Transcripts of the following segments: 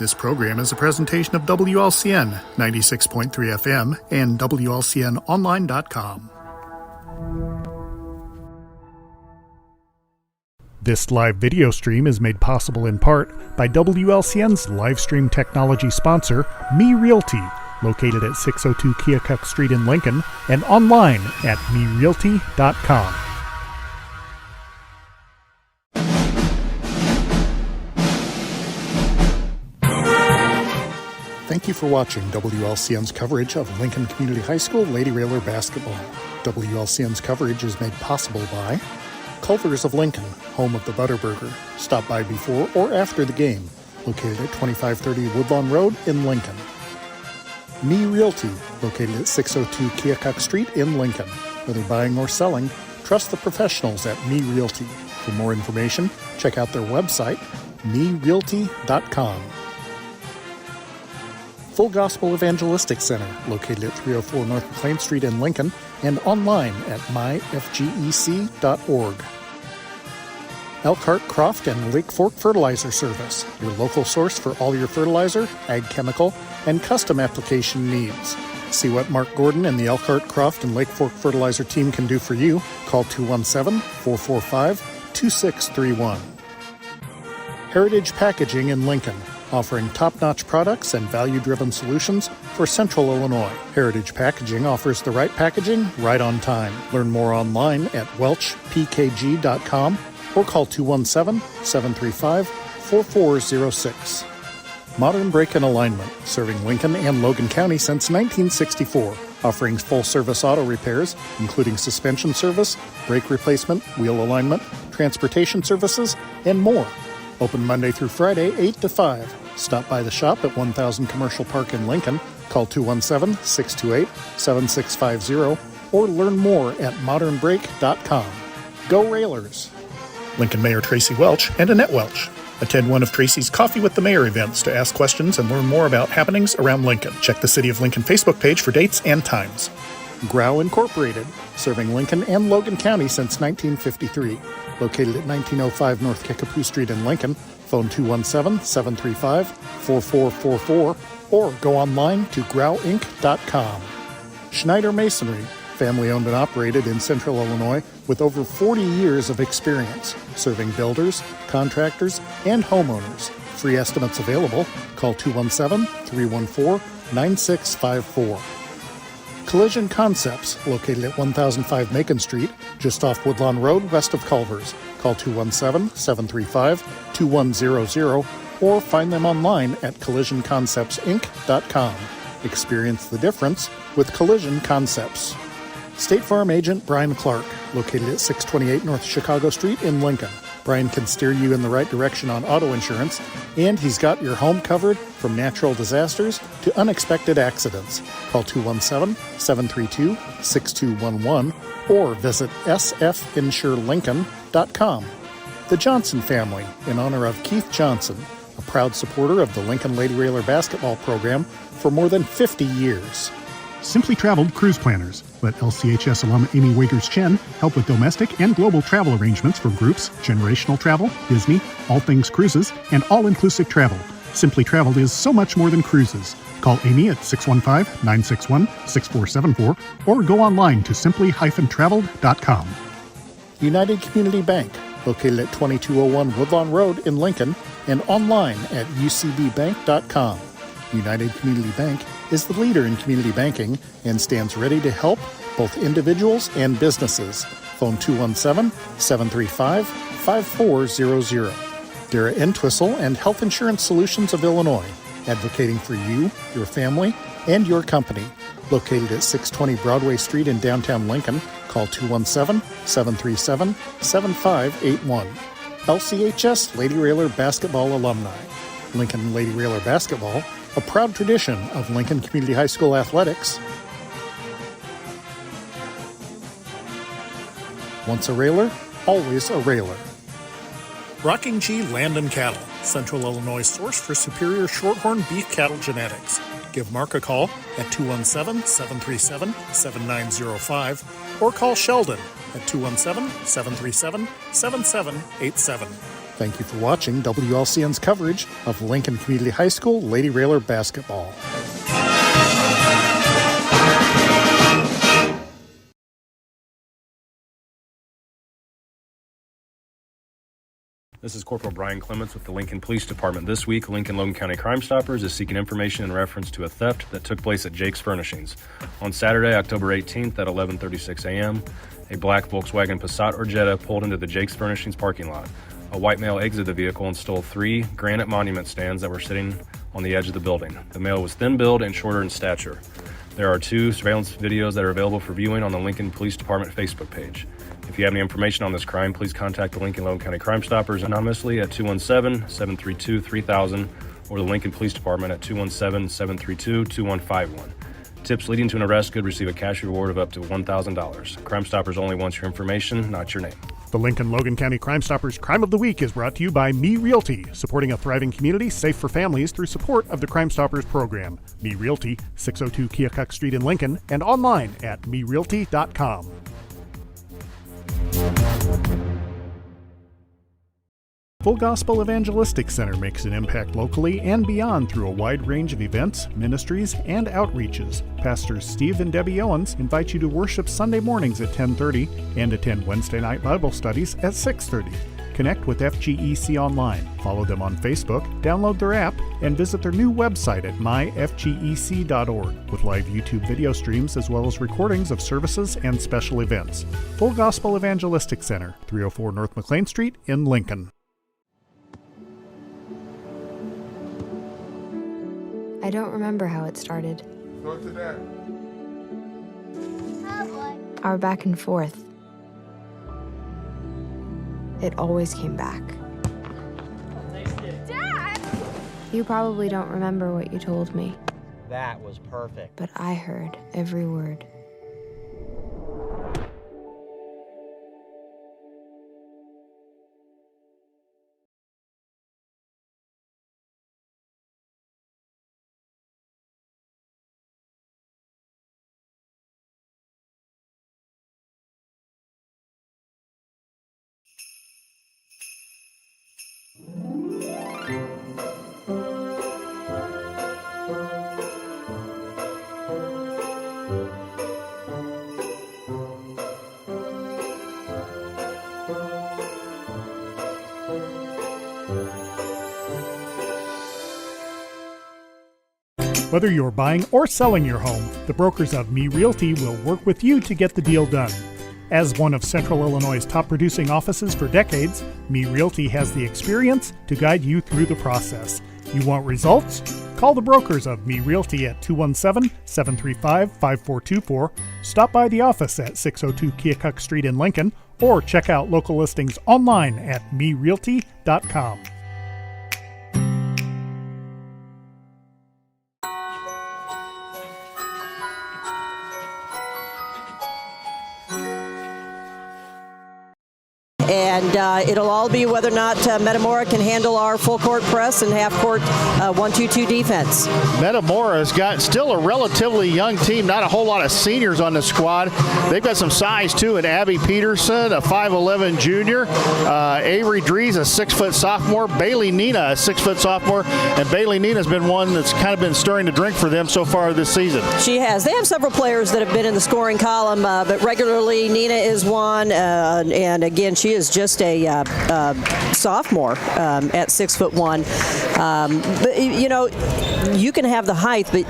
This program is a presentation of WLCN 96.3 FM and WLCNonline.com. This live video stream is made possible in part by WLCN's live stream technology sponsor, Me Realty, located at 602 Keokuk Street in Lincoln and online at merealty.com. Thank you for watching WLCN's coverage of Lincoln Community High School Lady Railer basketball. WLCN's coverage is made possible by Culver's of Lincoln, home of the Butterburger. Stop by before or after the game, located at 2530 Woodlawn Road in Lincoln. Me Realty, located at 602 Keokuk Street in Lincoln. Whether buying or selling, trust the professionals at Me Realty. For more information, check out their website, merealty.com. Full Gospel Evangelistic Center, located at 304 North McLean Street in Lincoln, and online at myfgec.org. Elkhart, Croft, and Lake Fork Fertilizer Service, your local source for all your fertilizer, ag chemical, and custom application needs. See what Mark Gordon and the Elkhart, Croft, and Lake Fork Fertilizer team can do for you. Call 217-445-2631. Heritage Packaging in Lincoln, offering top-notch products and value-driven solutions for Central Illinois. Heritage Packaging offers the right packaging right on time. Learn more online at welchpkg.com or call 217-735-4406. Modern Brake and Alignment, serving Lincoln and Logan County since 1964, offering full-service auto repairs, including suspension service, brake replacement, wheel alignment, transportation services, and more. Open Monday through Friday, 8 to 5. Stop by the shop at 1000 Commercial Park in Lincoln. Call 217-628-7650 or learn more at modernbrake.com. Go Railers! Lincoln Mayor Tracy Welch and Annette Welch. Attend one of Tracy's Coffee with the Mayor events to ask questions and learn more about happenings around Lincoln. Check the City of Lincoln Facebook page for dates and times. Grau Incorporated, serving Lincoln and Logan County since 1953. Located at 1905 North Kickapoo Street in Lincoln. Phone 217-735-4444 or go online to grauinc.com. Schneider Masonry, family owned and operated in Central Illinois with over 40 years of experience, serving builders, contractors, and homeowners. Free estimates available. Call 217-314-9654. Collision Concepts, located at 1005 Macon Street, just off Woodlawn Road, west of Culver's. Call 217-735-2100 or find them online at collisionconceptsinc.com. Experience the difference with Collision Concepts. State Farm Agent Brian Clark, located at 628 North Chicago Street in Lincoln. Brian can steer you in the right direction on auto insurance, and he's got your home covered from natural disasters to unexpected accidents. Call 217-732-6211 or visit sfinsurelincoln.com. The Johnson family, in honor of Keith Johnson, a proud supporter of the Lincoln Lady Railer basketball program for more than 50 years. Simply Traveled Cruise Planners. Let LCHS alum Amy Wagers-Chen help with domestic and global travel arrangements for groups, generational travel, Disney, all things cruises, and all-inclusive travel. Simply Traveled is so much more than cruises. Call Amy at 615-961-6474 or go online to simply-traveled.com. United Community Bank, located at 2201 Woodlawn Road in Lincoln and online at ucbbank.com. United Community Bank is the leader in community banking and stands ready to help both individuals and businesses. Phone 217-735-5400. Dara Entwistle and Health Insurance Solutions of Illinois, advocating for you, your family, and your company. Located at 620 Broadway Street in downtown Lincoln, call 217-737-7581. LCHS Lady Railer Basketball Alumni. Lincoln Lady Railer Basketball, a proud tradition of Lincoln Community High School athletics. Once a railer, always a railer. Rocking G Land and Cattle, Central Illinois source for superior shorthorn beef cattle genetics. Give Mark a call at 217-737-7905 or call Sheldon at 217-737-7787. Thank you for watching WLCN's coverage of Lincoln Community High School Lady Railer basketball. This is Corporal Brian Clements with the Lincoln Police Department. This week, Lincoln Logan County Crime Stoppers is seeking information in reference to a theft that took place at Jake's Furnishings. On Saturday, October 18th at 11:36 a.m., a black Volkswagen Passat or Jetta pulled into the Jake's Furnishings parking lot. A white male exited the vehicle and stole 3 granite monument stands that were sitting on the edge of the building. The male was thin-built and shorter in stature. There are 2 surveillance videos that are available for viewing on the Lincoln Police Department Facebook page. If you have any information on this crime, please contact the Lincoln Logan County Crime Stoppers anonymously at 217-732-3000 or the Lincoln Police Department at 217-732-2151. Tips leading to an arrest could receive a cash reward of up to $1,000. Crime Stoppers only wants your information, not your name. The Lincoln Logan County Crime Stoppers Crime of the Week is brought to you by Me Realty, supporting a thriving community safe for families through support of the Crime Stoppers program. Me Realty, 602 Keokuk Street in Lincoln, and online at merealty.com. Full Gospel Evangelistic Center makes an impact locally and beyond through a wide range of events, ministries, and outreaches. Pastors Steve and Debbie Owens invite you to worship Sunday mornings at 10:30 and attend Wednesday night Bible studies at 6:30. Connect with FGEC online, follow them on Facebook, download their app, and visit their new website at myfgec.org with live YouTube video streams as well as recordings of services and special events. Full Gospel Evangelistic Center, 304 North McLean Street in Lincoln. I don't remember how it started. Go to that. Our back and forth. It always came back. Dad! You probably don't remember what you told me, That was perfect. but I heard every word. Whether you're buying or selling your home, the brokers of Me Realty will work with you to get the deal done. As one of Central Illinois' top producing offices for decades, Me Realty has the experience to guide you through the process. You want results? Call the brokers of Me Realty at 217-735-5424, stop by the office at 602 Keokuk Street in Lincoln, or check out local listings online at merealty.com. And it'll all be whether or not Metamora can handle our full court press and half court 1-2-2 defense. Metamora's got still a relatively young team, not a whole lot of seniors on the squad. They've got some size too, and Abby Peterson, a 5'11 junior, Avery Dries, a 6-foot sophomore, Bailey Nina, a 6-foot sophomore, and Bailey Nina's been one that's kind of been stirring the drink for them so far this season. She has. They have several players that have been in the scoring column, but regularly Nina is one, and again, she is just a sophomore at 6'1". But you know, you can have the height, but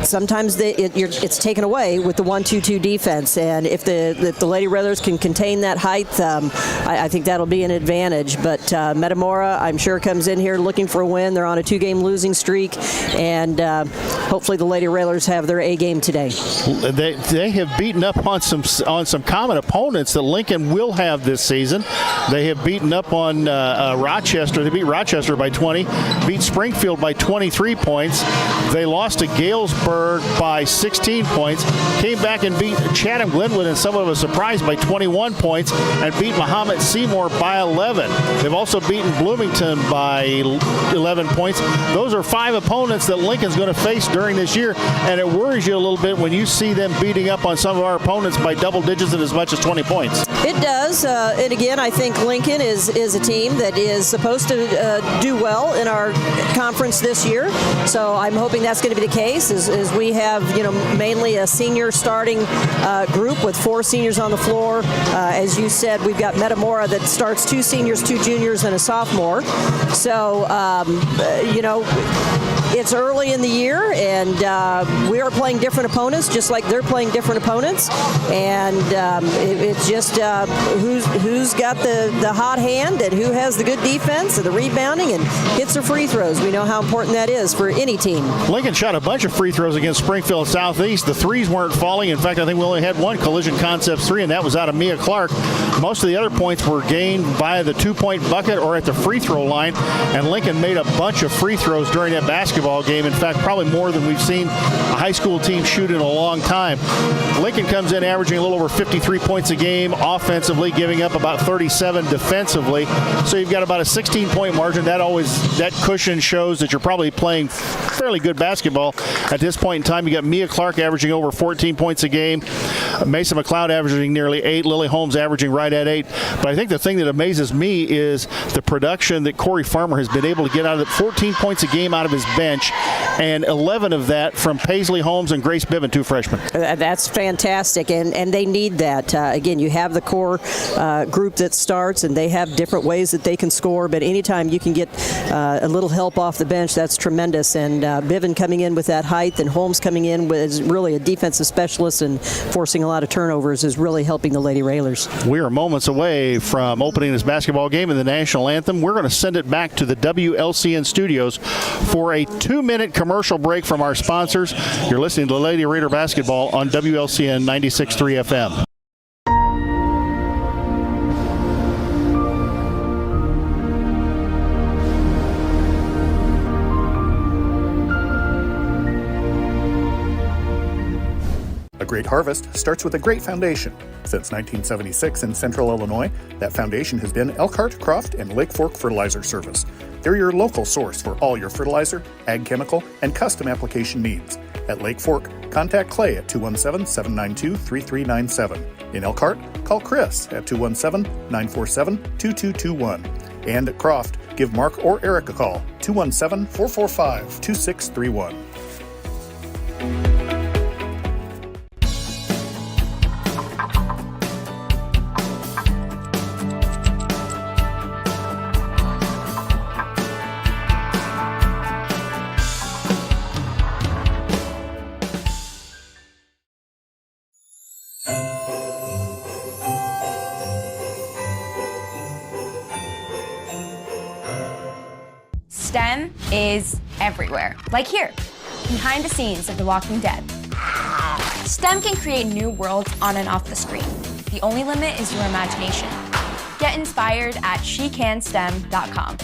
sometimes it's taken away with the 1-2-2 defense. And if the Lady Railers can contain that height, I think that'll be an advantage. But Metamora, I'm sure, comes in here looking for a win. They're on a 2-game losing streak, and hopefully the Lady Railers have their A game today. They have beaten up on some common opponents that Lincoln will have this season. They have beaten up on Rochester. They beat Rochester by 20, beat Springfield by 23 points. They lost to Galesburg by 16 points, came back and beat Chatham-Glenwood in somewhat of a surprise by 21 points, and beat Mahomet Seymour by 11. They've also beaten Bloomington by 11 points. Those are 5 opponents that Lincoln's going to face during this year, and it worries you a little bit when you see them beating up on some of our opponents by double digits and as much as 20 points. It does, and again, I think Lincoln is a team that is supposed to do well in our conference this year. So I'm hoping that's going to be the case. As we have, mainly a senior starting group with 4 seniors on the floor. As you said, we've got Metamora that starts 2 seniors, 2 juniors, and a sophomore. So it's early in the year, and we are playing different opponents, just like they're playing different opponents. And it's just who's got the hot hand and who has the good defense and the rebounding and hits or free throws. We know how important that is for any team. Lincoln shot a bunch of free throws against Springfield Southeast. The threes weren't falling. In fact, I think we only had one Collision Concepts 3, and that was out of Mia Clark. Most of the other points were gained via the 2-point bucket or at the free throw line, and Lincoln made a bunch of free throws during that basketball game. In fact, probably more than we've seen a high school team shoot in a long time. Lincoln comes in averaging a little over 53 points a game offensively, giving up about 37 defensively. So you've got about a 16-point margin. That cushion shows that you're probably playing fairly good basketball at this point in time. You got Mia Clark averaging over 14 points a game, Mason McLeod averaging nearly 8, Lily Holmes averaging right at 8. But I think the thing that amazes me is the production that Corey Farmer has been able to get out of it. 14 points a game out of his bench, and 11 of that from Paisley Holmes and Grace Biven, 2 freshmen. That's fantastic, and they need that. Again, you have the core group that starts, and they have different ways that they can score, but anytime you can get a little help off the bench, that's tremendous. And Biven coming in with that height, and Holmes coming in as really a defensive specialist and forcing a lot of turnovers is really helping the Lady Railers. We are moments away from opening this basketball game in the national anthem. We're going to send it back to the WLCN studios for a 2-minute commercial break from our sponsors. You're listening to Lady Raider Basketball on WLCN 96.3 FM. A great harvest starts with a great foundation. Since 1976 in Central Illinois, that foundation has been Elkhart, Croft, and Lake Fork Fertilizer Service. They're your local source for all your fertilizer, ag chemical, and custom application needs. At Lake Fork, contact Clay at 217-792-3397. In Elkhart, call Chris at 217-947-2221. And at Croft, give Mark or Eric a call, 217-445-2631. STEM is everywhere, like here, behind the scenes of The Walking Dead. STEM can create new worlds on and off the screen. The only limit is your imagination. Get inspired at shecanstem.com.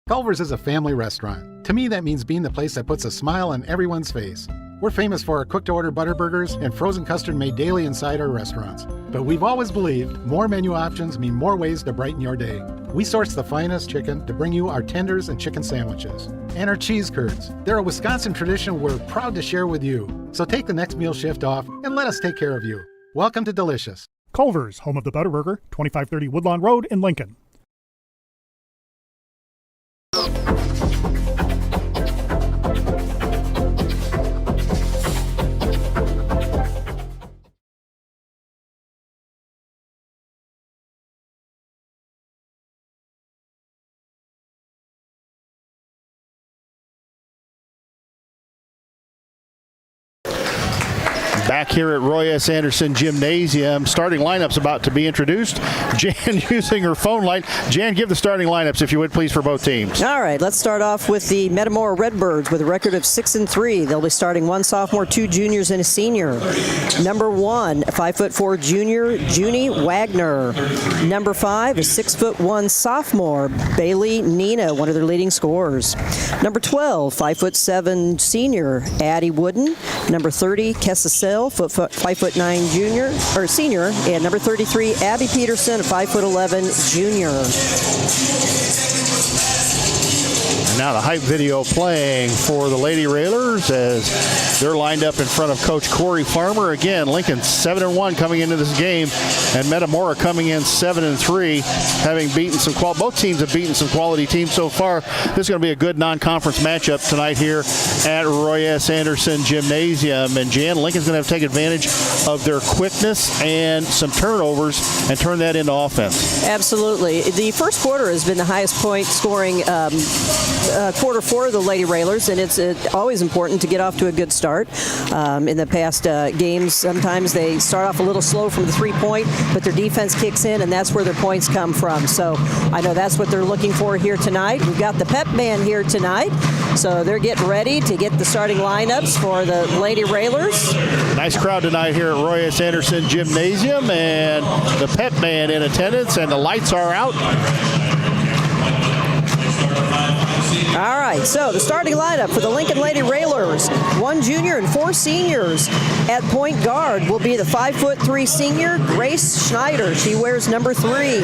Culver's is a family restaurant. To me, that means being the place that puts a smile on everyone's face. We're famous for our cooked-to-order butter burgers and frozen custard made daily inside our restaurants. But we've always believed more menu options mean more ways to brighten your day. We source the finest chicken to bring you our tenders and chicken sandwiches. And our cheese curds. They're a Wisconsin tradition we're proud to share with you. So take the next meal shift off and let us take care of you. Welcome to Delicious. Culver's, home of the Butterburger, 2530 Woodlawn Road in Lincoln. Back here at Roy S. Anderson Gymnasium, starting lineups about to be introduced. Jan using her phone light. Jan, give the starting lineups, if you would, please, for both teams. All right, let's start off with the Metamora Redbirds with a record of 6-3. They'll be starting 1 sophomore, 2 juniors, and a senior. Number 1, 5'4" junior, Junie Wagner. Number 5, a 6'1" sophomore, Bailey Nina, one of their leading scorers. Number 12, 5'7" senior, Addie Wooden. Number 30, Kessa Sell, 5'9" junior or senior, and number 33, Abby Peterson, 5'11" junior. And now the hype video playing for the Lady Railers as they're lined up in front of Coach Corey Farmer. Again, Lincoln 7-1 coming into this game, and Metamora coming in 7-3, having beaten both teams have beaten some quality teams so far. This is going to be a good non-conference matchup tonight here at Roy S. Anderson Gymnasium. And Jan, Lincoln's going to have to take advantage of their quickness and some turnovers and turn that into offense. Absolutely. The first quarter has been the highest point scoring quarter for the Lady Railers, and it's always important to get off to a good start. In the past games, sometimes they start off a little slow from the three-point, but their defense kicks in, and that's where their points come from. So I know that's what they're looking for here tonight. We've got the pep band here tonight, so they're getting ready to get the starting lineups for the Lady Railers. Nice crowd tonight here at Roy S. Anderson Gymnasium, and the pep band in attendance, and the lights are out. All right, so the starting lineup for the Lincoln Lady Railers: 1 junior and 4 seniors. At point guard will be the 5'3" senior Grace Schneider. She wears number 3.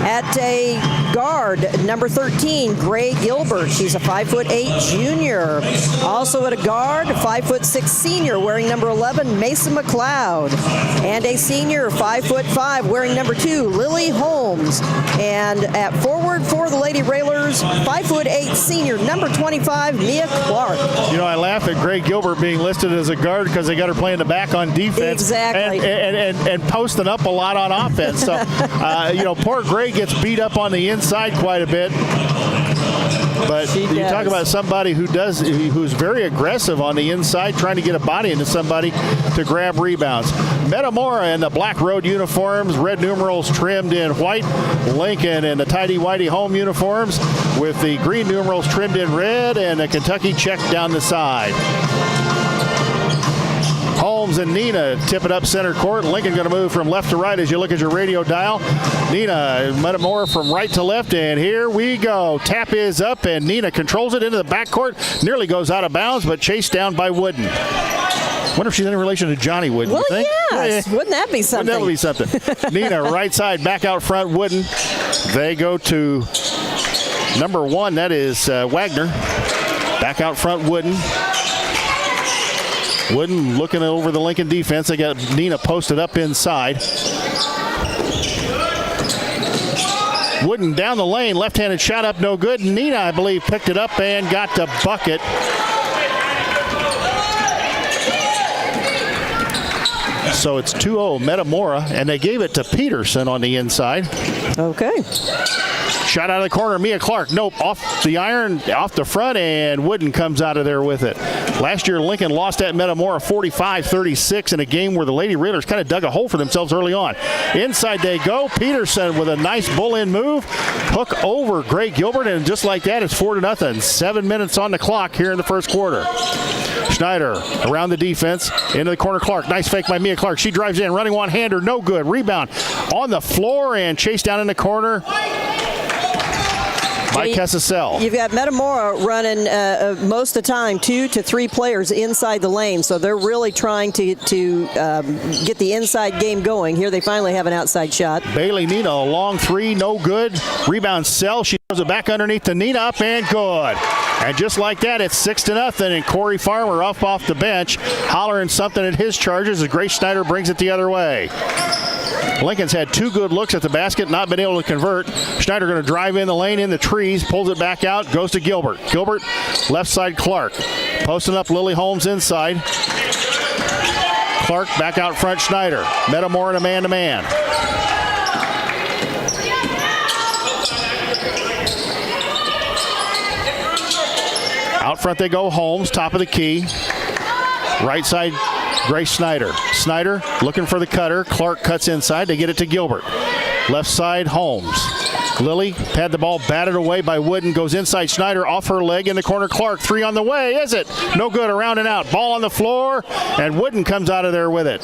At a guard, number 13, Gray Gilbert. She's a 5'8" junior. Also at a guard, 5'6" senior wearing number 11, Mason McLeod. And a senior, 5'5", wearing number 2, Lily Holmes. And at forward for the Lady Railers, 5'8" senior, number 25, Mia Clark. You know, I laugh at Gray Gilbert being listed as a guard because they got her playing the back on defense. Exactly. And posting up a lot on offense. So, poor Gray gets beat up on the inside quite a bit. But you talk about somebody who's very aggressive on the inside, trying to get a body into somebody to grab rebounds. Metamora in the black road uniforms, red numerals trimmed in white. Lincoln in the tidy-whitey home uniforms with the green numerals trimmed in red and a Kentucky check down the side. Holmes and Nina tip it up center court. Lincoln going to move from left to right as you look at your radio dial. Nina, Metamora from right to left, and here we go. Tap is up, and Nina controls it into the backcourt. Nearly goes out of bounds, but chased down by Wooden. Wonder if she's in relation to Johnny Wooden, Well, you think? yes. Wouldn't that be something? Wouldn't that be something? Nina, right side, back out front, Wooden. They go to number 1, that is Wagner. Back out front, Wooden. Wooden looking over the Lincoln defense. They got Nina posted up inside. Wooden down the lane, left-handed shot up, no good. Nina, I believe, picked it up and got the bucket. So it's 2-0 Metamora, and they gave it to Peterson on the inside. Okay. Shot out of the corner, Mia Clark. Nope, off the iron, off the front, and Wooden comes out of there with it. Last year, Lincoln lost at Metamora 45-36 in a game where the Lady Railers kind of dug a hole for themselves early on. Inside they go. Peterson with a nice bull-in move. Hook over Gray Gilbert, and just like that, it's 4-0. 7 minutes on the clock here in the first quarter. Schneider around the defense, into the corner, Clark. Nice fake by Mia Clark. She drives in, running one-hander, no good. Rebound on the floor and chased down in the corner by Kessel. You've got Metamora running most of the time 2 to 3 players inside the lane, so they're really trying to get the inside game going. Here they finally have an outside shot. Bailey Nina, a long 3, no good. Rebound Sell. She throws it back underneath the Nina, up and good. And just like that, it's 6-0, and Corey Farmer off the bench, hollering something at his charges as Grace Schneider brings it the other way. Lincoln's had 2 good looks at the basket, not been able to convert. Schneider going to drive in the lane in the trees, pulls it back out, goes to Gilbert. Gilbert, left side Clark. Posting up Lily Holmes inside. Clark back out front, Schneider. Metamora in a man-to-man. Out front they go, Holmes, top of the key. Right side, Grace Schneider. Schneider looking for the cutter. Clark cuts inside. They get it to Gilbert. Left side, Holmes. Lily had the ball batted away by Wooden. Goes inside, Schneider off her leg in the corner. Clark, 3 on the way. Is it? No good. Around and out. Ball on the floor, and Wooden comes out of there with it.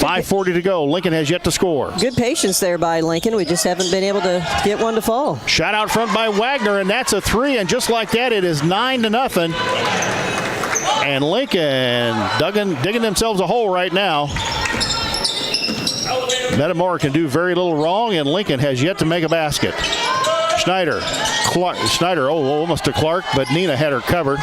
5:40 to go. Lincoln has yet to score. Good patience there by Lincoln. We just haven't been able to get one to fall. Shot out front by Wagner, and that's a 3. And just like that, it is 9-0. And Lincoln digging themselves a hole right now. Metamora can do very little wrong, and Lincoln has yet to make a basket. Schneider Schneider, almost to Clark, but Nina had her covered.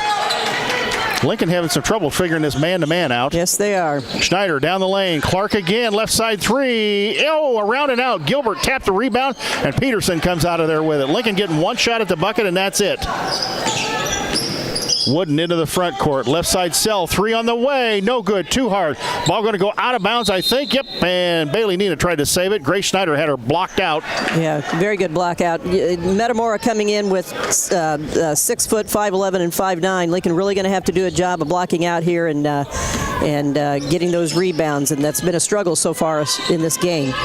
Lincoln having some trouble figuring this man-to-man out. Yes, they are. Schneider down the lane. Clark again, left side three. Around and out. Gilbert tapped the rebound, and Peterson comes out of there with it. Lincoln getting one shot at the bucket, and that's it. Wooden into the front court. Left side Sell. Three on the way. No good. Too hard. Ball going to go out of bounds, I think. Yep. And Bailey Nina tried to save it. Grace Schneider had her blocked out. Yeah, very good block out. Metamora coming in with 6 foot, 5'11", and 5'9". Lincoln really going to have to do a job of blocking out here and getting those rebounds, and that's been a struggle so far in this game.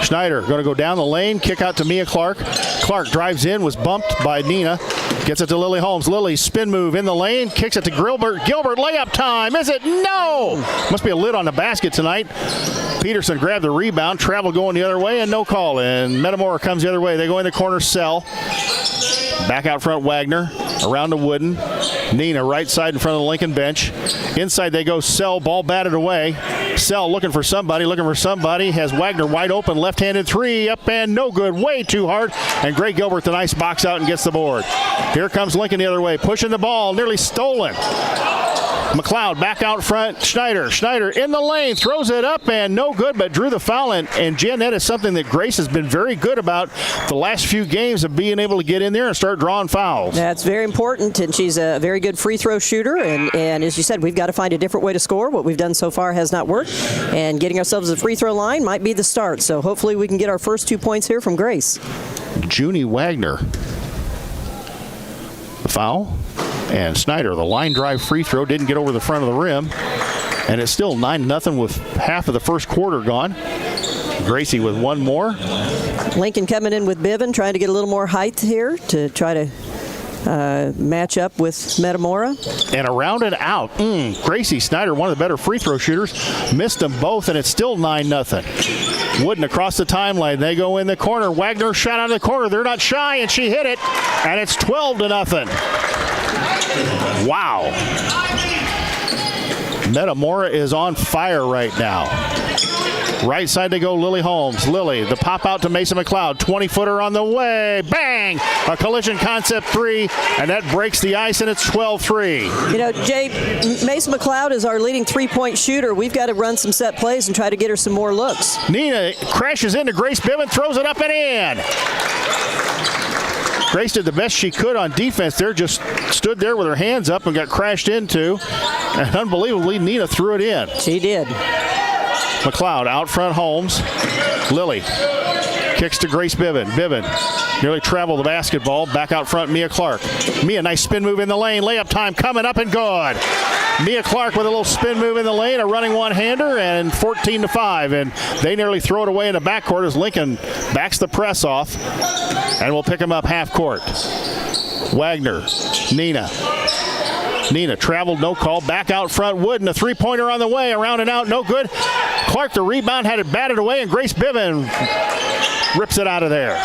Schneider going to go down the lane, kick out to Mia Clark. Clark drives in, was bumped by Nina. Gets it to Lily Holmes. Lily, spin move in the lane, kicks it to Gilbert. Gilbert, layup time. Is it? No! Must be a lid on the basket tonight. Peterson grabbed the rebound, travel going the other way, and no call. And Metamora comes the other way. They go in the corner, Sell. Back out front, Wagner. Around to Wooden. Nina, right side in front of the Lincoln bench. Inside they go, Sell, ball batted away. Sell looking for somebody. Has Wagner wide open, left-handed three, up and no good, way too hard. And Gray Gilbert, the nice box out and gets the board. Here comes Lincoln the other way, pushing the ball, nearly stolen. McLeod back out front. Schneider in the lane, throws it up and no good, but drew the foul. And Jen, that is something that Grace has been very good about the last few games of being able to get in there and start drawing fouls. That's very important, and she's a very good free throw shooter. And as you said, we've got to find a different way to score. What we've done so far has not worked, and getting ourselves a free throw line might be the start. So hopefully we can get our first 2 points here from Grace. Junie Wagner. The foul. And Schneider, the line drive free throw, didn't get over the front of the rim. And it's still 9-0 with half of the first quarter gone. Gracie with one more. Lincoln coming in with Biven, trying to get a little more height here to try to match up with Metamora. And around and out. Gracie Schneider, one of the better free throw shooters, missed them both, and it's still 9-0. Wooden across the timeline. They go in the corner. Wagner shot out of the corner. They're not shy, and she hit it. And it's 12-0. Wow. Metamora is on fire right now. Right side they go, Lily Holmes. Lily, the pop out to Mason McLeod. 20-footer on the way. Bang! A collision concept three, and that breaks the ice, and it's 12-3. You know, Jay, Mason McLeod is our leading three-point shooter. We've got to run some set plays and try to get her some more looks. Nina crashes into Grace Biven, throws it up and in. Grace did the best she could on defense there, just stood there with her hands up and got crashed into. And unbelievably, Nina threw it in. She did. McLeod out front, Holmes. Lily kicks to Grace Biven. Biven nearly traveled the basketball. Back out front, Mia Clark. Mia, nice spin move in the lane. Layup time coming up and good. Mia Clark with a little spin move in the lane, a running one-hander, and 14-5. And they nearly throw it away in the backcourt as Lincoln backs the press off. And we'll pick him up half court. Wagner, Nina traveled, no call. Back out front, Wooden, a three-pointer on the way. Around and out, no good. Clark, the rebound, had it batted away, and Grace Biven rips it out of there.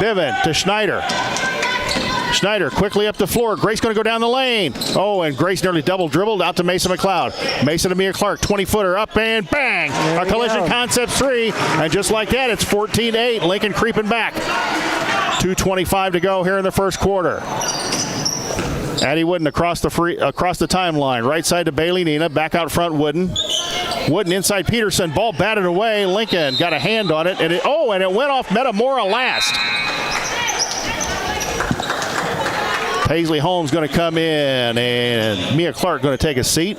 Biven to Schneider. Schneider quickly up the floor. Grace going to go down the lane. Oh, and Grace nearly double dribbled out to Mason McLeod. Mason to Mia Clark, 20-footer up and bang! A collision concept three, and just like that, it's 14-8. Lincoln creeping back. 2:25 to go here in the first quarter. Addie Wooden across the timeline. Right side to Bailey Nina. Back out front, Wooden. Wooden inside Peterson. Ball batted away. Lincoln got a hand on it. And it went off Metamora last. Paisley Holmes going to come in, and Mia Clark going to take a seat.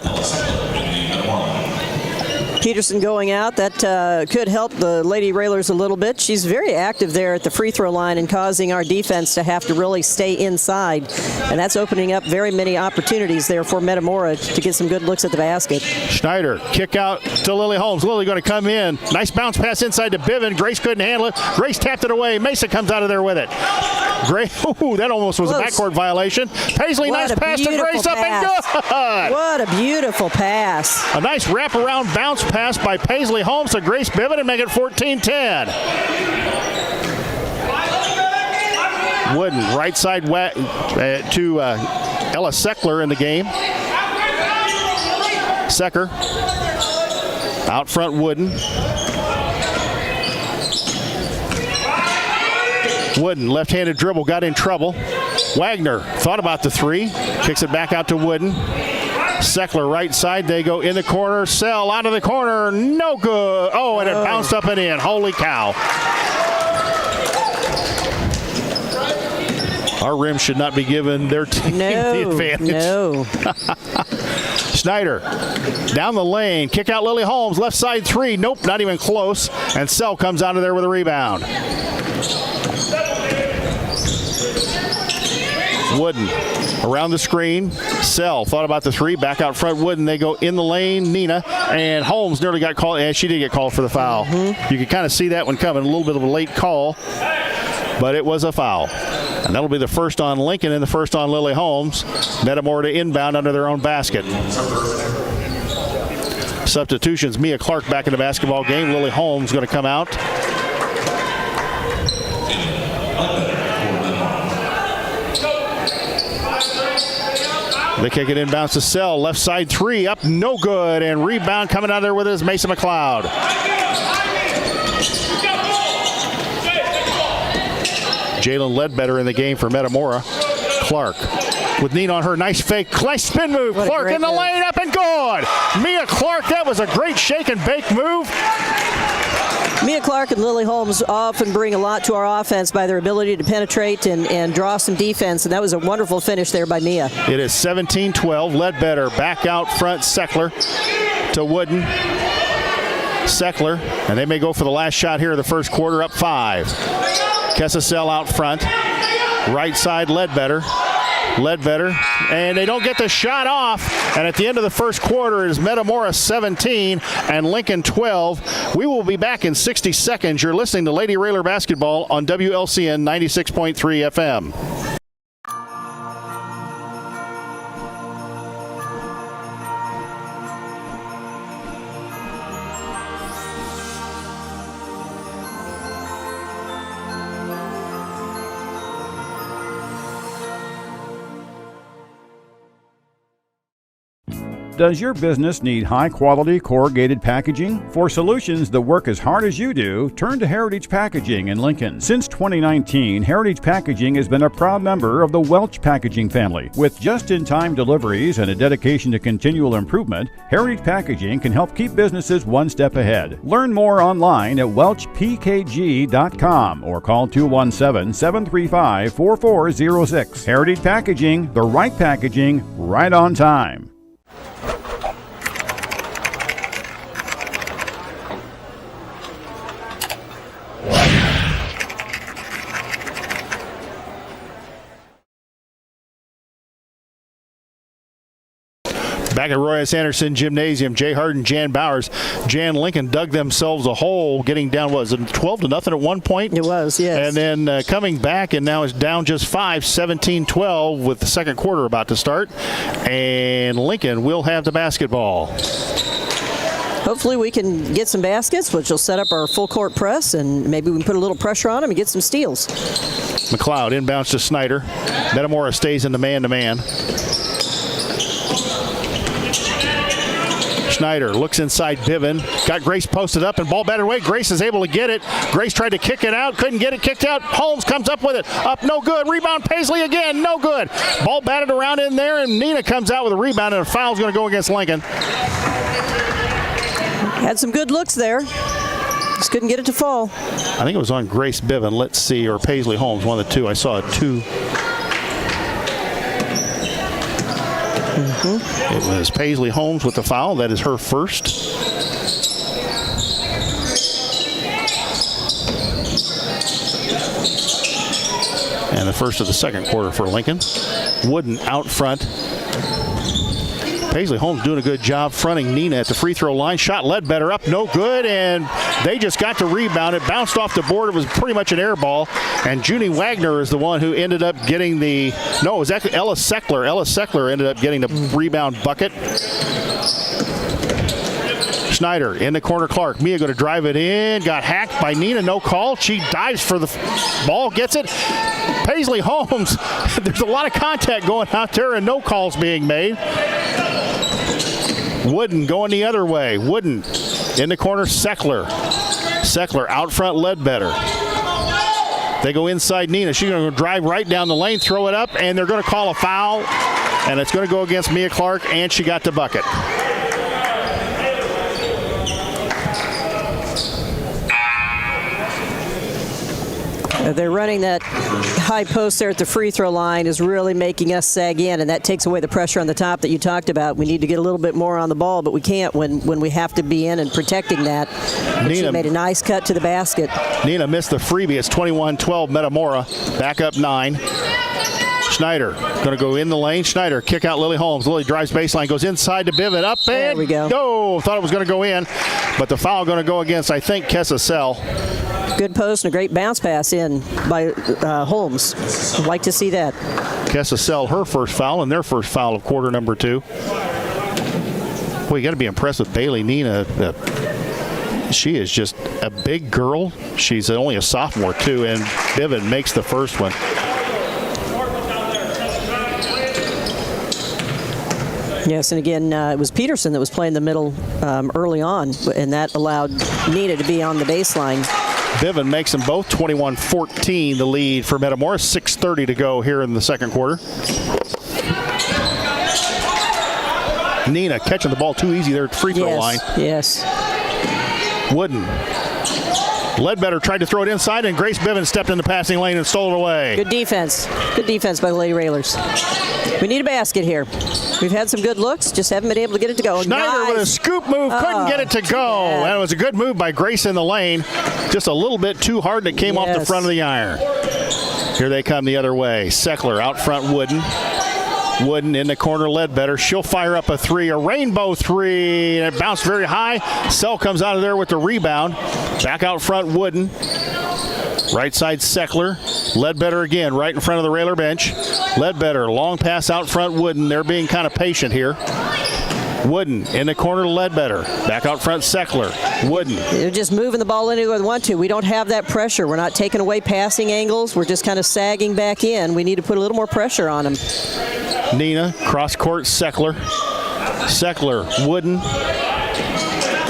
Peterson going out. That could help the Lady Railers a little bit. She's very active there at the free throw line and causing our defense to have to really stay inside. And that's opening up very many opportunities there for Metamora to get some good looks at the basket. Schneider, kick out to Lily Holmes. Lily going to come in. Nice bounce pass inside to Biven. Grace couldn't handle it. Grace tapped it away. Mason comes out of there with it. Grace, that almost was a backcourt violation. Paisley, nice pass to Grace up and good. What a beautiful pass. A nice wraparound bounce pass by Paisley Holmes to Grace Biven and make it 14-10. Wooden, right side to Ella Seckler in the game. Secker, out front Wooden. Wooden, left-handed dribble, got in trouble. Wagner thought about the three, kicks it back out to Wooden. Seckler right side, they go in the corner, Sell out of the corner, no good. Oh, and it bounced up and in. Holy cow. Our rim should not be given their team the advantage. No. Schneider down the lane, kick out Lily Holmes, left side three, nope, not even close, and Sell comes out of there with a rebound. Wooden around the screen, Sell thought about the three, back out front Wooden, they go in the lane, Nina, and Holmes nearly got called, and she did get called for the foul. You could kind of see that one coming, a little bit of a late call, but it was a foul. And that'll be the first on Lincoln and the first on Lily Holmes. Metamora to inbound under their own basket. Substitutions, Mia Clark back in the basketball game. Lily Holmes going to come out. They kick it inbounds to Sell. Left side three up, no good. And rebound coming out there with us, Mason McLeod. Jalen Ledbetter in the game for Metamora. Clark with Nina on her. Nice fake. Nice spin move. Clark in the lane, up and good. Mia Clark, that was a great shake and bake move. Mia Clark and Lily Holmes often bring a lot to our offense by their ability to penetrate and draw some defense, and that was a wonderful finish there by Mia. It is 17-12. Ledbetter back out front. Seckler to Wooden. Seckler, and they may go for the last shot here of the first quarter, up 5. Kessel out front. Right side, Ledbetter, and they don't get the shot off. And at the end of the first quarter, it is Metamora 17 and Lincoln 12. We will be back in 60 seconds. You're listening to Lady Railer Basketball on WLCN 96.3 FM. Does your business need high-quality corrugated packaging? For solutions that work as hard as you do, turn to Heritage Packaging in Lincoln. Since 2019, Heritage Packaging has been a proud member of the Welch Packaging family. With just-in-time deliveries and a dedication to continual improvement, Heritage Packaging can help keep businesses one step ahead. Learn more online at welchpkg.com or call 217-735-4406. Heritage Packaging, the right packaging, right on time. Back at Roy S. Anderson Gymnasium, Jay Harden, Jan Bowers. Jan Lincoln dug themselves a hole, getting down, was it 12-0 at one point? It was, yes. And then coming back, and now it's down just 5, 17-12 with the second quarter about to start. And Lincoln will have the basketball. Hopefully we can get some baskets, which will set up our full court press, and maybe we can put a little pressure on them and get some steals. McLeod inbounds to Snyder. Metamora stays in the man-to-man. Schneider looks inside Biven. Got Grace posted up and ball batted away. Grace is able to get it. Grace tried to kick it out. Couldn't get it kicked out. Holmes comes up with it. Up, no good. Rebound, Paisley again. No good. Ball batted around in there, and Nina comes out with a rebound, and a foul's going to go against Lincoln. Had some good looks there. Just couldn't get it to fall. I think it was on Grace Biven. Let's see. Or Paisley Holmes, one of the two. I saw a 2. It was Paisley Holmes with the foul. That is her first. And the first of the second quarter for Lincoln. Wooden out front. Paisley Holmes doing a good job fronting Nina at the free throw line. Shot Ledbetter up, no good, and they just got to rebound. It bounced off the board. It was pretty much an air ball. And Junie Wagner is the one who ended up getting the, no, it was actually Ella Seckler. Ella Seckler ended up getting the rebound bucket. Schneider in the corner. Clark. Mia going to drive it in. Got hacked by Nina. No call. She dives for the ball. Gets it. Paisley Holmes. There's a lot of contact going out there and no calls being made. Wooden going the other way. Wooden in the corner. Seckler. Seckler out front. Ledbetter. They go inside Nina. She's going to drive right down the lane, throw it up, and they're going to call a foul. And it's going to go against Mia Clark, and she got the bucket. They're running that high post there at the free throw line is really making us sag in, and that takes away the pressure on the top that you talked about. We need to get a little bit more on the ball, but we can't when we have to be in and protecting that. She made a nice cut to the basket. Nina missed the freebie. It's 21-12 Metamora. Back up 9. Schneider going to go in the lane. Schneider kick out Lily Holmes. Lily drives baseline, goes inside to Biven. Up and there we go. No, thought it was going to go in, but the foul going to go against, I think, Kessa Sell. Good post and a great bounce pass in by Holmes. I'd like to see that. Kessa Sell, her first foul, and their first foul of quarter number 2. Boy, you got to be impressed with Bailey Nina. She is just a big girl. She's only a sophomore, too, and Biven makes the first one. Yes, and again, it was Peterson that was playing the middle early on, and that allowed Nina to be on the baseline. Biven makes them both 21-14, the lead for Metamora. 6:30 to go here in the second quarter. Nina catching the ball too easy there at the free throw line. Yes. Wooden. Ledbetter tried to throw it inside, and Grace Biven stepped in the passing lane and stole it away. Good defense. Good defense by the Lady Railers. We need a basket here. We've had some good looks, just haven't been able to get it to go. Schneider with a scoop move, couldn't get it to go. And it was a good move by Grace in the lane. Just a little bit too hard, and it came off the front of the iron. Here they come the other way. Seckler out front, Wooden. Wooden in the corner, Ledbetter. She'll fire up a 3, a rainbow 3, and it bounced very high. Sell comes out of there with the rebound. Back out front, Wooden. Right side, Seckler. Ledbetter again, right in front of the Railer bench. Ledbetter, long pass out front, Wooden. They're being kind of patient here. Wooden in the corner to Ledbetter. Back out front, Seckler. Wooden. They're just moving the ball into where they want to. We don't have that pressure. We're not taking away passing angles. We're just kind of sagging back in. We need to put a little more pressure on them. Nina, cross court, Seckler. Seckler, Wooden.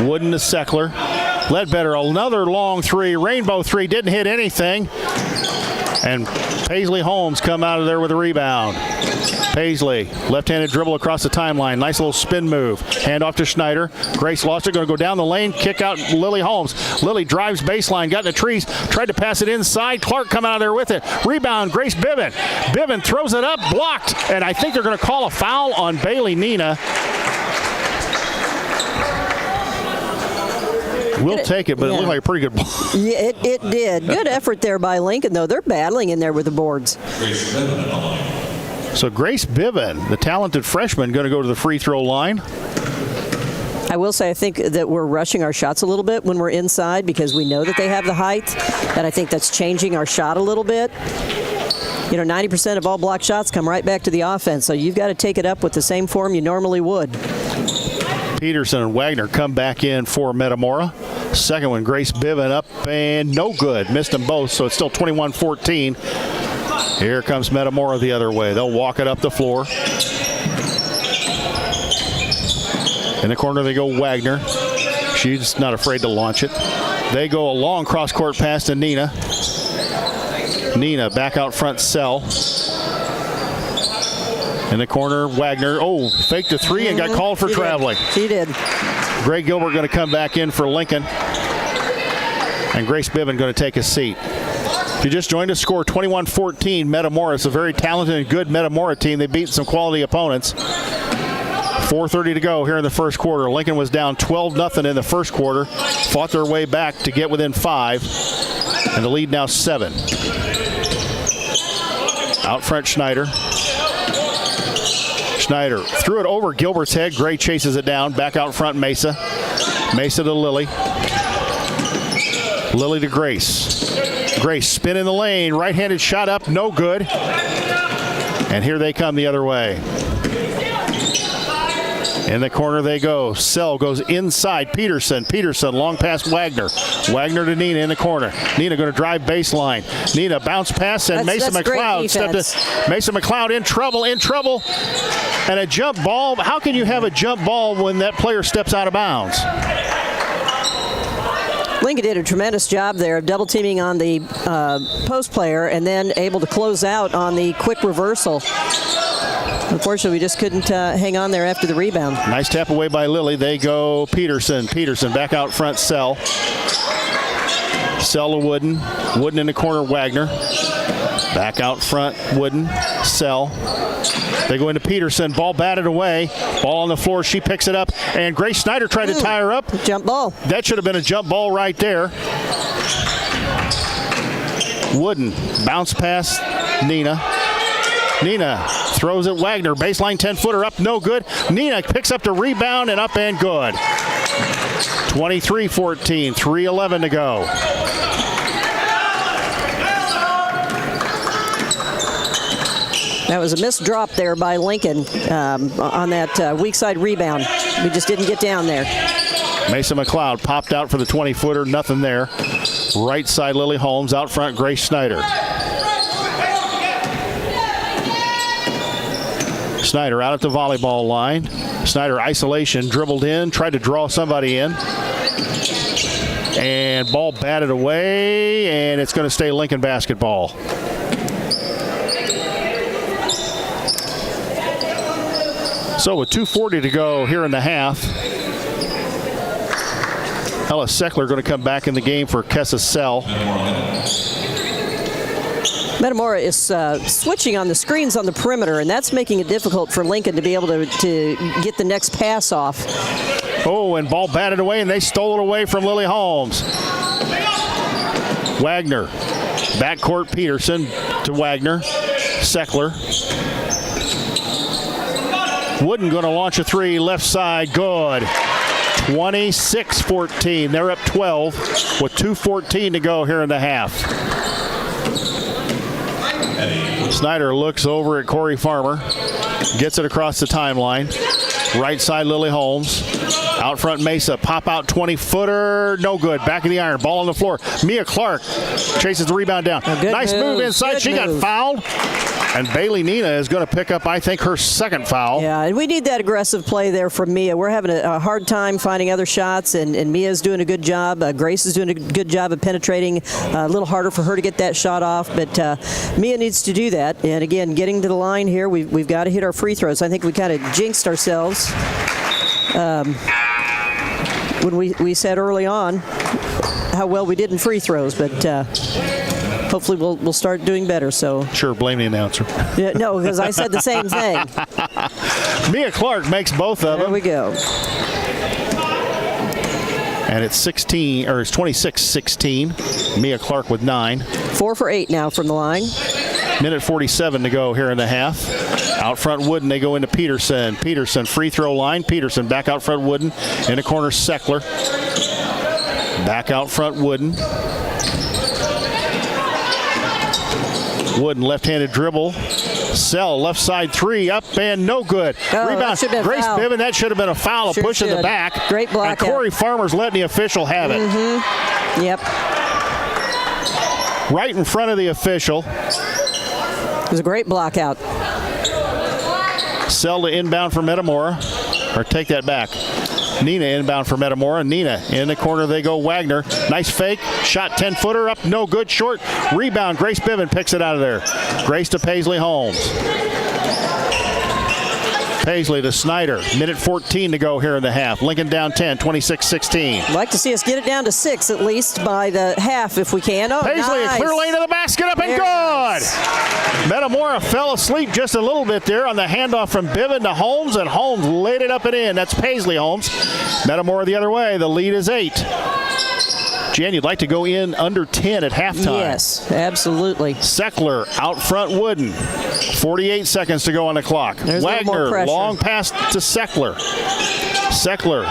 Wooden to Seckler. Ledbetter, another long 3, rainbow 3, didn't hit anything. And Paisley Holmes come out of there with a rebound. Paisley, left-handed dribble across the timeline. Nice little spin move. Hand off to Schneider. Grace lost it, going to go down the lane, kick out Lily Holmes. Lily drives baseline, got in the trees, tried to pass it inside. Clark come out of there with it. Rebound, Grace Biven. Biven throws it up, blocked. And I think they're going to call a foul on Bailey Nina. We'll take it, but it looked like a pretty good ball. Yeah, it did. Good effort there by Lincoln, though. They're battling in there with the boards. So Grace Biven, the talented freshman, going to go to the free throw line. I will say I think that we're rushing our shots a little bit when we're inside because we know that they have the height, and I think that's changing our shot a little bit. You know, 90% of all blocked shots come right back to the offense, so you've got to take it up with the same form you normally would. Peterson and Wagner come back in for Metamora. Second one, Grace Biven up and no good. Missed them both, so it's still 21-14. Here comes Metamora the other way. They'll walk it up the floor. In the corner they go Wagner. She's not afraid to launch it. They go a long cross-court pass to Nina. Nina back out front, Sell. In the corner, Wagner. Oh, faked a 3 and got called for traveling. She did. Greg Gilbert going to come back in for Lincoln. And Grace Biven going to take a seat. If you just joined us, score 21-14 Metamora. It's a very talented and good Metamora team. They beat some quality opponents. 4:30 to go here in the first quarter. Lincoln was down 12-0 in the first quarter. Fought their way back to get within 5. And the lead now 7. Out front, Schneider. Schneider threw it over Gilbert's head. Gray chases it down. Back out front, Mesa. Mesa to Lily. Lily to Grace. Grace spin in the lane. Right-handed shot up. No good. And here they come the other way. In the corner they go. Sell goes inside. Peterson. Peterson long pass Wagner. Wagner to Nina in the corner. Nina going to drive baseline. Nina bounce pass and Mason McLeod stepped in. Mason McLeod in trouble. And a jump ball. How can you have a jump ball when that player steps out of bounds? Lincoln did a tremendous job there of double teaming on the post player and then able to close out on the quick reversal. Unfortunately, we just couldn't hang on there after the rebound. Nice tap away by Lilly. They go Peterson. Peterson back out front, Sell. Sell to Wooden. Wooden in the corner, Wagner. Back out front, Wooden. Sell. They go into Peterson. Ball batted away. Ball on the floor. She picks it up. And Grace Snyder tried to tie her up. Jump ball. That should have been a jump ball right there. Wooden. Bounce pass, Nina. Nina throws it, Wagner. Baseline 10-footer up, no good. Nina picks up the rebound and up and good. 23-14, 3:11 to go. That was a missed drop there by Lincoln on that weak side rebound. We just didn't get down there. Mason McLeod popped out for the 20-footer, nothing there. Right side, Lily Holmes. Out front, Grace Snyder. Snyder out at the volleyball line. Snyder isolation, dribbled in, tried to draw somebody in. And ball batted away, and it's going to stay Lincoln basketball. So with 2:40 to go here in the half, Ella Seckler going to come back in the game for Kessa Sell. Metamora is switching on the screens on the perimeter, and that's making it difficult for Lincoln to be able to get the next pass off. Oh, and ball batted away, and they stole it away from Lily Holmes. Wagner. Backcourt Peterson to Wagner. Seckler. Wooden going to launch a three. Left side, good. 26-14. They're up 12 with 2:14 to go here in the half. Snyder looks over at Corey Farmer. Gets it across the timeline. Right side, Lily Holmes. Out front, Mesa. Pop out 20-footer. No good. Back of the iron. Ball on the floor. Mia Clark chases the rebound down. Nice move inside. Good she move. got fouled. And Bailey Nina is going to pick up, I think, her second foul. Yeah, and we need that aggressive play there from Mia. We're having a hard time finding other shots, and Mia's doing a good job. Grace is doing a good job of penetrating. A little harder for her to get that shot off, but Mia needs to do that. And again, getting to the line here, we've got to hit our free throws. I think we kind of jinxed ourselves when we said early on how well we did in free throws, but hopefully we'll start doing better. So Sure, blame the announcer. yeah, no, because I said the same thing. Mia Clark makes both of them. There we go. And it's 26-16. Mia Clark with 9. 4 for 8 now from the line. Minute 47 to go here in the half. Out front, Wooden. They go into Peterson. Peterson, free throw line. Peterson back out front, Wooden. In the corner, Seckler. Back out front, Wooden. Wooden, left-handed dribble. Sell, left side three, up and no good. Rebound, Grace Biven, that should have been a foul, a push in the back. Great block. And Corey Farmer's letting the official have it. Mm-hmm. Yep. Right in front of the official. It was a great block out. Sell to inbound for Metamora, or take that back. Nina inbound for Metamora. Nina in the corner. They go Wagner. Nice fake. Shot 10-footer up. No good. Short. Rebound. Grace Biven picks it out of there. Grace to Paisley Holmes. Paisley to Snyder. Minute 14 to go here in the half. Lincoln down 10, 26-16. I'd like to see us get it down to 6 at least by the half if we can. Oh, Paisley, nice. a clear lane to the basket, up and good. Metamora fell asleep just a little bit there on the handoff from Biven to Holmes, and Holmes laid it up and in. That's Paisley Holmes. Metamora the other way. The lead is 8. Jan, you'd like to go in under 10 at halftime. Yes, absolutely. Seckler out front, Wooden. 48 seconds to go on the clock. There's Wagner, long pass to Seckler. Seckler,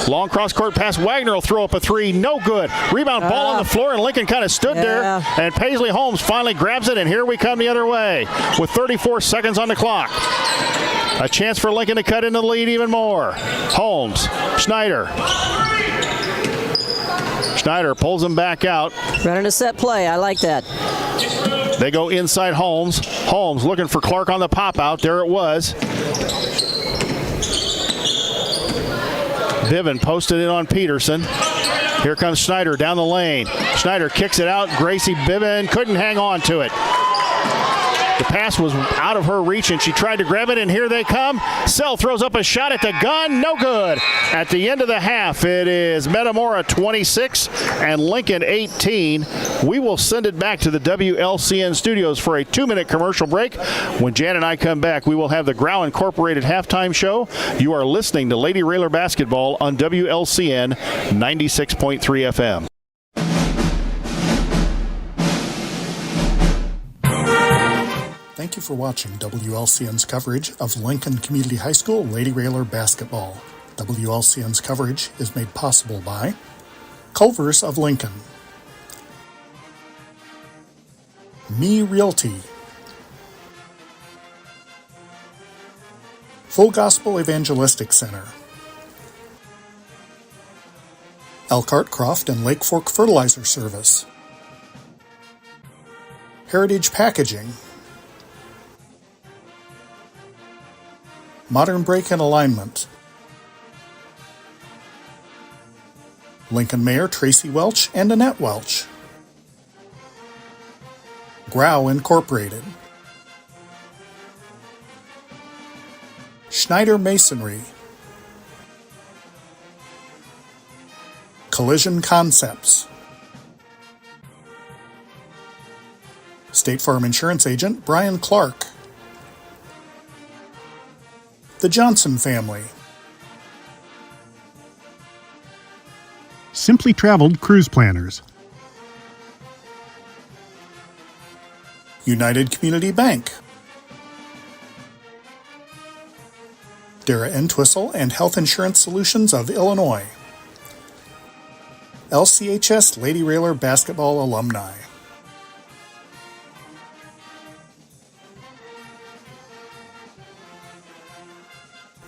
long cross-court pass. Wagner will throw up a three. No good. Rebound ball on the floor, and Lincoln kind of stood there. And Paisley Holmes finally grabs it, and here we come the other way with 34 seconds on the clock. A chance for Lincoln to cut into the lead even more. Holmes, Schneider. Schneider pulls him back out. Running a set play. I like that. They go inside Holmes. Holmes looking for Clark on the pop out. There it was. Biven posted it on Peterson. Here comes Schneider down the lane. Schneider kicks it out. Gracie Biven couldn't hang on to it. The pass was out of her reach, and she tried to grab it, and here they come. Sell throws up a shot at the gun. No good. At the end of the half, it is Metamora 26 and Lincoln 18. We will send it back to the WLCN studios for a 2-minute commercial break. When Jan and I come back, we will have the Grau Incorporated halftime show. You are listening to Lady Railer Basketball on WLCN 96.3 FM. Thank you for watching WLCN's coverage of Lincoln Community High School Lady Railer Basketball. WLCN's coverage is made possible by Culver's of Lincoln, Me Realty, Full Gospel Evangelistic Center, Elkhart Croft and Lake Fork Fertilizer Service, Heritage Packaging, Modern Brake and Alignment, Lincoln Mayor Tracy Welch and Annette Welch, Grau Incorporated, Schneider Masonry, Collision Concepts, State Farm Insurance Agent Brian Clark, The Johnson Family, Simply Traveled Cruise Planners, United Community Bank, Dara Entwistle and Health Insurance Solutions of Illinois, LCHS Lady Railer Basketball Alumni,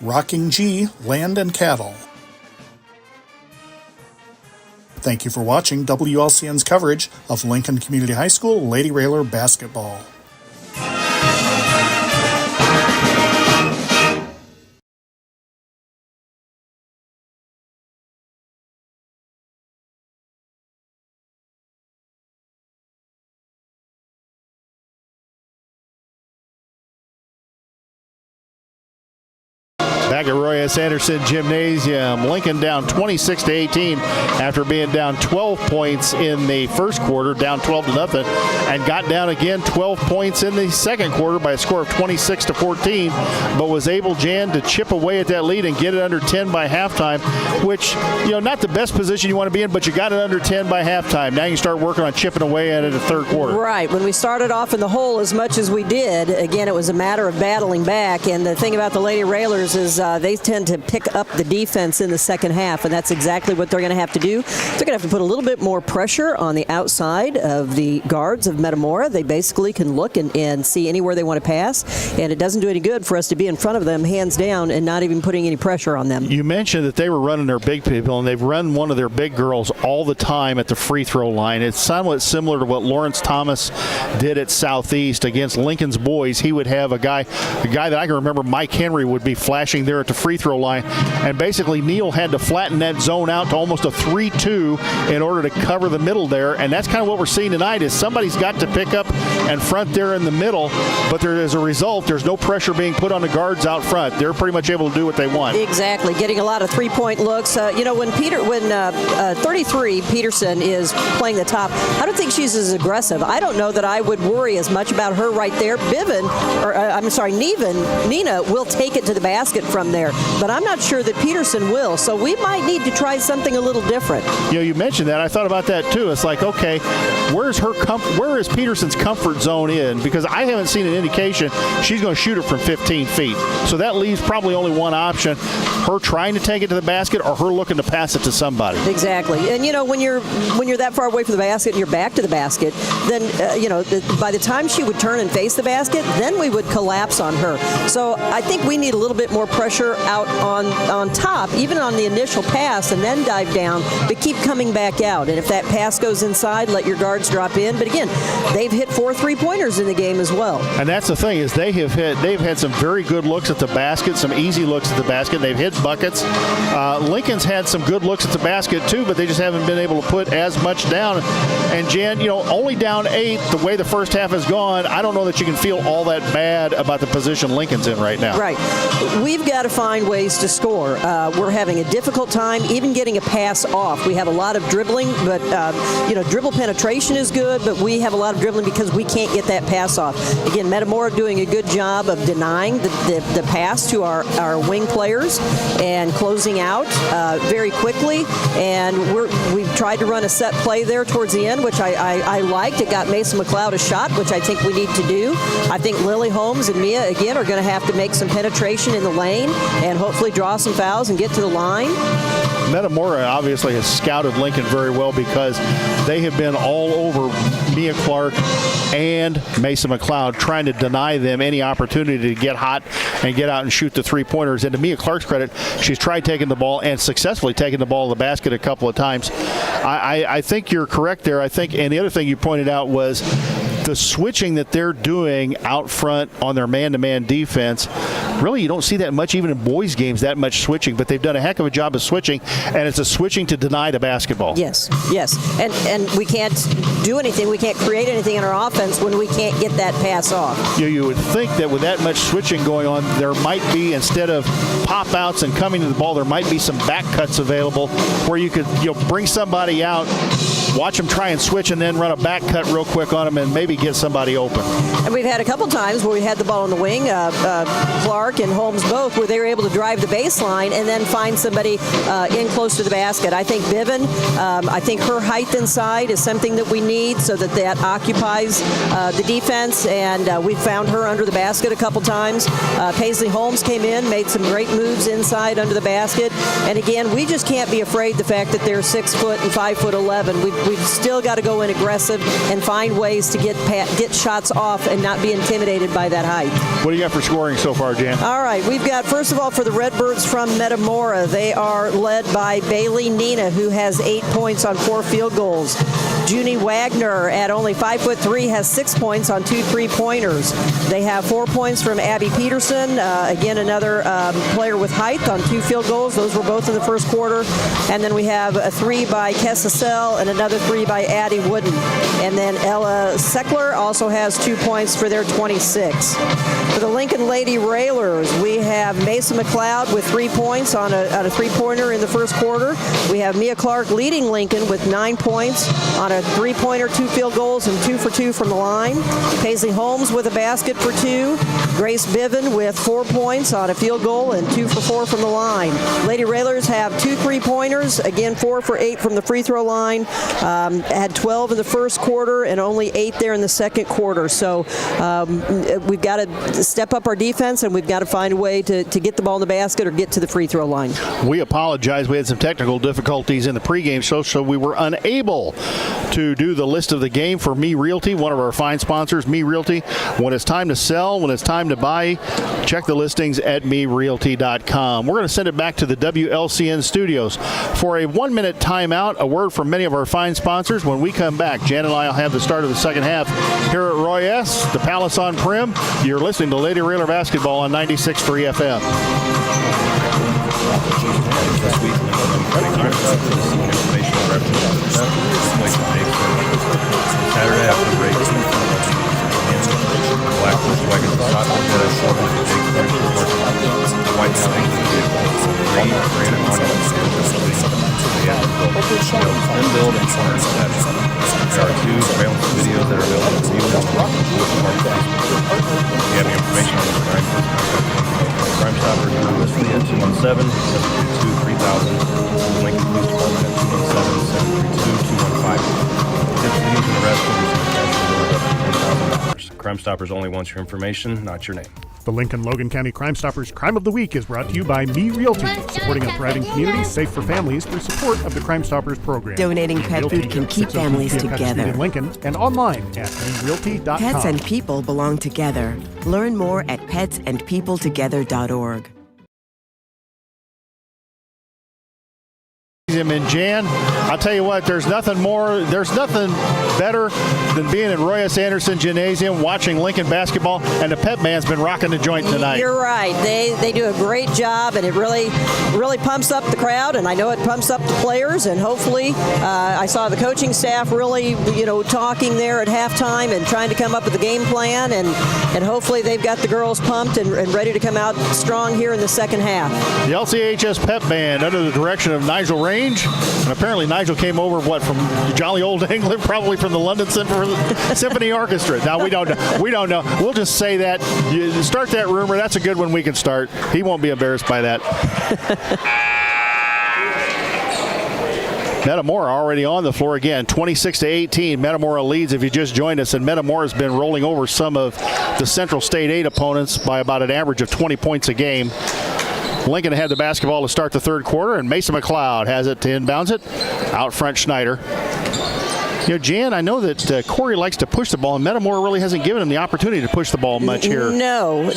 Rocking G Land and Cattle. Thank you for watching WLCN's coverage of Lincoln Community High School Lady Railer Basketball. Back at Roy S. Anderson Gymnasium, Lincoln down 26-18 after being down 12 points in the first quarter, down 12-0, and got down again 12 points in the second quarter by a score of 26-14, but was able, Jan, to chip away at that lead and get it under 10 by halftime, which, not the best position you want to be in, but you got it under 10 by halftime. Now you start working on chipping away at it in the third quarter. Right. When we started off in the hole as much as we did, again, it was a matter of battling back, and the thing about the Lady Railers is they tend to pick up the defense in the second half, and that's exactly what they're going to have to do. They're going to have to put a little bit more pressure on the outside of the guards of Metamora. They basically can look and see anywhere they want to pass, and it doesn't do any good for us to be in front of them, hands down, and not even putting any pressure on them. You mentioned that they were running their big people, and they've run one of their big girls all the time at the free throw line. It's somewhat similar to what Lawrence Thomas did at Southeast against Lincoln's boys. He would have a guy that I can remember, Mike Henry, would be flashing there at the free throw line, and basically Neal had to flatten that zone out to almost a 3-2 in order to cover the middle there, and that's kind of what we're seeing tonight is somebody's got to pick up and front there in the middle, but as a result, there's no pressure being put on the guards out front. They're pretty much able to do what they want. Exactly, getting a lot of three-point looks. When 33 Peterson is playing the top, I don't think she's as aggressive. I don't know that I would worry as much about her right there. Nina will take it to the basket from there, but I'm not sure that Peterson will, so we might need to try something a little different. You mentioned that. I thought about that too. It's like, okay, where is Peterson's comfort zone in? Because I haven't seen an indication she's going to shoot it from 15 feet. So that leaves probably only one option, her trying to take it to the basket or her looking to pass it to somebody. Exactly. And, when you're that far away from the basket and you're back to the basket, then, by the time she would turn and face the basket, then we would collapse on her. So I think we need a little bit more pressure pressure out on top, even on the initial pass, and then dive down, but keep coming back out. And if that pass goes inside, let your guards drop in. But again, they've hit 4 3-pointers in the game as well. And that's the thing, is they've had some very good looks at the basket, some easy looks at the basket. They've hit buckets. Lincoln's had some good looks at the basket too, but they just haven't been able to put as much down. And Jan, only down 8 the way the first half has gone, I don't know that you can feel all that bad about the position Lincoln's in right now. Right. We've got to find ways to score. We're having a difficult time even getting a pass off. We have a lot of dribbling, but dribble penetration is good, but we have a lot of dribbling because we can't get that pass off. Again, Metamora doing a good job of denying the pass to our wing players and closing out very quickly. And we've tried to run a set play there towards the end, which I liked. It got Mason McLeod a shot, which I think we need to do. I think Lily Holmes and Mia, again, are going to have to make some penetration in the lane and hopefully draw some fouls and get to the line. Metamora obviously has scouted Lincoln very well because they have been all over Mia Clark and Mason McLeod trying to deny them any opportunity to get hot and get out and shoot the three-pointers. And to Mia Clark's credit, she's tried taking the ball and successfully taking the ball in the basket a couple of times. I think you're correct there. And the other thing you pointed out was the switching that they're doing out front on their man-to-man defense. Really, you don't see that much even in boys' games, that much switching, but they've done a heck of a job of switching, and it's a switching to deny the basketball. Yes. And we can't do anything. We can't create anything in our offense when we can't get that pass off. You would think that with that much switching going on, there might be, instead of pop-outs and coming to the ball, there might be some back cuts available where you could bring somebody out, watch them try and switch, and then run a back cut real quick on them and maybe get somebody open. And we've had a couple times where we had the ball on the wing, Clark and Holmes both, where they were able to drive the baseline and then find somebody in close to the basket. I think Biven, I think her height inside is something that we need so that occupies the defense, and we found her under the basket a couple times. Paisley Holmes came in, made some great moves inside under the basket, and again, we just can't be afraid the fact that they're 6 foot and 5'11". We've still got to go in aggressive and find ways to get shots off and not be intimidated by that height. What do you got for scoring so far, Jan? All right, we've got, first of all, for the Redbirds from Metamora, they are led by Bailey Nina, who has 8 points on 4 field goals. Junie Wagner, at only 5'3", has 6 points on 2 3-pointers. They have 4 points from Abby Peterson, again, another player with height, on 2 field goals. Those were both in the first quarter. And then we have a 3 by Kessa Sell and another 3 by Addie Wooden. And then Ella Seckler also has 2 points for their 26. For the Lincoln Lady Railers, we have Mason McLeod with 3 points on a 3-pointer in the first quarter. We have Mia Clark leading Lincoln with 9 points on a 3-pointer, 2 field goals, and 2 for 2 from the line. Paisley Holmes with a basket for 2. Grace Biven with 4 points on a field goal and 2 for 4 from the line. Lady Railers have 2 3-pointers, again 4 for 8 from the free throw line. Had 12 in the first quarter and only 8 there in the second quarter. So we've got to step up our defense, and we've got to find a way to get the ball in the basket or get to the free throw line. We apologize. We had some technical difficulties in the pregame show, so we were unable to do the list of the game for Me Realty, one of our fine sponsors, Me Realty. When it's time to sell, when it's time to buy, check the listings at merealty.com. We're going to send it back to the WLCN studios for a 1-minute timeout, a word from many of our fine sponsors. When we come back, Jan and I will have the start of the second half here at Roy S., the Palace on Prim. You're listening to Lady Railer Basketball on 96.3 FM. Saturday after the break, Black Horse Wagon Stop White Snake, Green Granite Monument, and build and corner steps. There are 2 surveillance videos that are available to you on the If you have any information on this Crime Stoppers, you're listening at 217-732-3000, Lincoln Police Department at 217-732-215. Crime Stoppers only wants your information, not your name. The Lincoln Logan County Crime Stoppers Crime of the Week is brought to you by Me Realty, supporting a thriving community safe for families through support of the Crime Stoppers program. Donating pet food can keep families together. In Lincoln and online at merealty.com. Pets and people belong together. Learn more at petsandpeopletogether.org. And Jan, I'll tell you what, there's nothing better than being in Royas Anderson Gymnasium watching Lincoln basketball, and the pep band's been rocking the joint tonight. You're right. They do a great job, and it really pumps up the crowd, and I know it pumps up the players, and hopefully I saw the coaching staff really, talking there at halftime and trying to come up with a game plan, and hopefully they've got the girls pumped and ready to come out strong here in the second half. The LCHS pep band under the direction of Nigel Range, and apparently Nigel came over, from jolly old England, probably from the London Symphony Orchestra. Now, we don't know. We'll just say that. You start that rumor. That's a good one we can start. He won't be embarrassed by that. Metamora already on the floor again, 26-18. Metamora leads if you just joined us, and Metamora's been rolling over some of the Central State 8 opponents by about an average of 20 points a game. Lincoln had the basketball to start the third quarter, and Mason McLeod has it to inbounds it. Out front, Schneider. Jan, I know that Corey likes to push the ball, and Metamora really hasn't given him the opportunity to push the ball much here. No.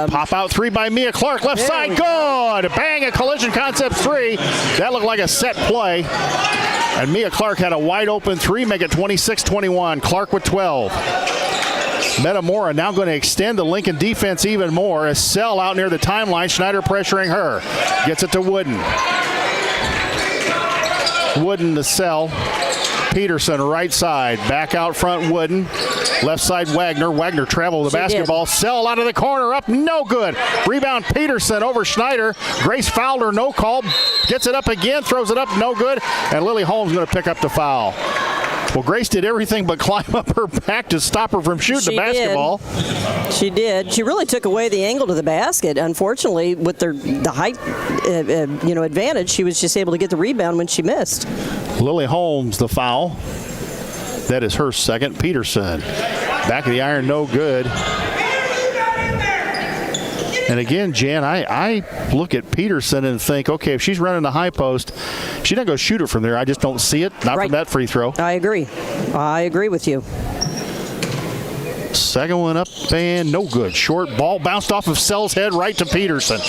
Pop out three by Mia Clark, left side, good! Bang, a collision concept three. That looked like a set play. And Mia Clark had a wide open three, make it 26-21. Clark with 12. Metamora now going to extend the Lincoln defense even more. A Sell out near the timeline. Schneider pressuring her. Gets it to Wooden. Wooden to Sell. Peterson right side. Back out front Wooden. Left side Wagner. Wagner traveled the basketball. Sell out of the corner. Up. No good. Rebound Peterson over Schneider. Grace fouled her. No call. Gets it up again. Throws it up. No good. And Lily Holmes going to pick up the foul. Well, Grace did everything but climb up her back to stop her from shooting the basketball. She did. She really took away the angle to the basket. Unfortunately, with the height, advantage, she was just able to get the rebound when she missed. Lily Holmes, the foul. That is her second. Peterson, back of the iron, no good. And again, Jan, I look at Peterson and think, okay, if she's running the high post, she's not going to shoot it from there. I just don't see it. Not from that free throw. I agree with you. Second one up and no good. Short ball bounced off of Sell's head right to Peterson.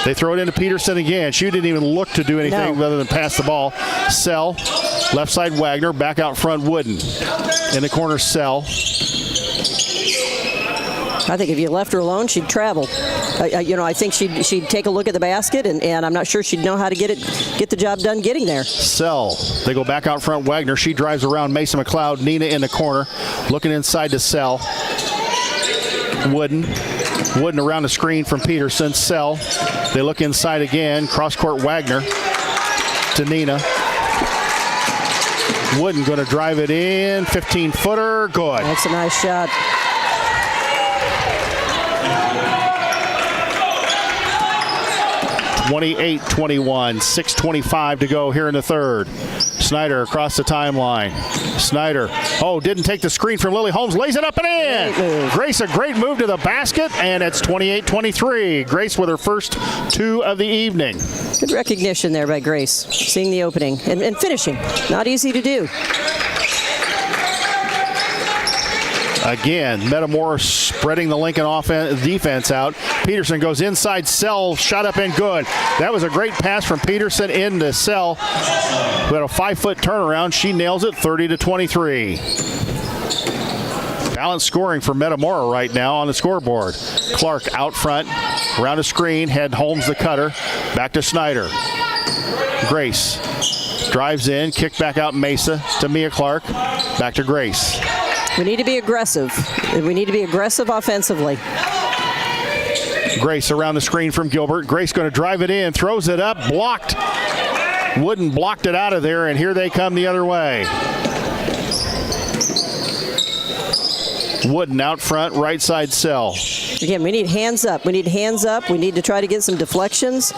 They throw it into Peterson again. She didn't even look to do anything other than pass the ball. Sell, left side Wagner, back out front Wooden. In the corner, Sell. I think if you left her alone, she'd travel. I think she'd take a look at the basket, and I'm not sure she'd know how to get the job done getting there. Sell. They go back out front. Wagner. She drives around Mason McLeod. Nina in the corner, looking inside to Sell. Wooden around the screen from Peterson. Sell. They look inside again. Cross court Wagner to Nina. Wooden going to drive it in. 15-footer. Good. That's a nice shot. (28-21), 6:25 to go here in the third. Snyder across the timeline. Snyder, didn't take the screen from Lily Holmes, lays it up and in. Grace, a great move to the basket, and it's 28-23. Grace with her first two of the evening. Good recognition there by Grace, seeing the opening and finishing. Not easy to do. Again, Metamora spreading the Lincoln defense out. Peterson goes inside. Sell, shot up and good. That was a great pass from Peterson into Sell. We had a 5-foot turnaround. She nails it, 30-23. Balanced scoring for Metamora right now on the scoreboard. Clark out front, around a screen, had Holmes the cutter. Back to Snyder. Grace drives in, kick back out Mesa to Mia Clark. Back to Grace. We need to be aggressive. We need to be aggressive offensively. Grace around the screen from Gilbert. Grace going to drive it in, throws it up, blocked. Wooden blocked it out of there, and here they come the other way. Wooden out front, right side Sell. Again, we need hands up. We need hands up. We need to try to get some deflections.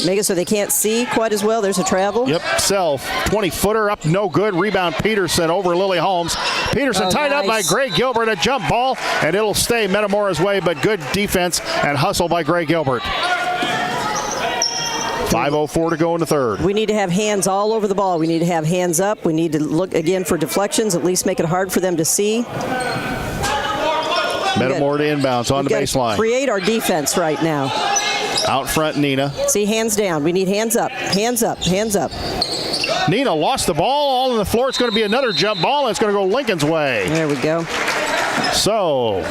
Make it so they can't see quite as well. There's a travel. Yep, Sell, 20-footer up, no good. Rebound Peterson over Lily Holmes. Peterson tied up by Gray Gilbert, a jump ball, and it'll stay Metamora's way, but good defense and hustle by Gray Gilbert. 5:04 to go in the third. We need to have hands all over the ball. We need to have hands up. We need to look again for deflections, at least make it hard for them to see. Metamora to inbounds on the baseline. Create our defense right now. Out front, Nina. See, hands down. We need hands up. Hands up. Hands up. Nina lost the ball all on the floor. It's going to be another jump ball, and it's going to go Lincoln's way. There we go. So,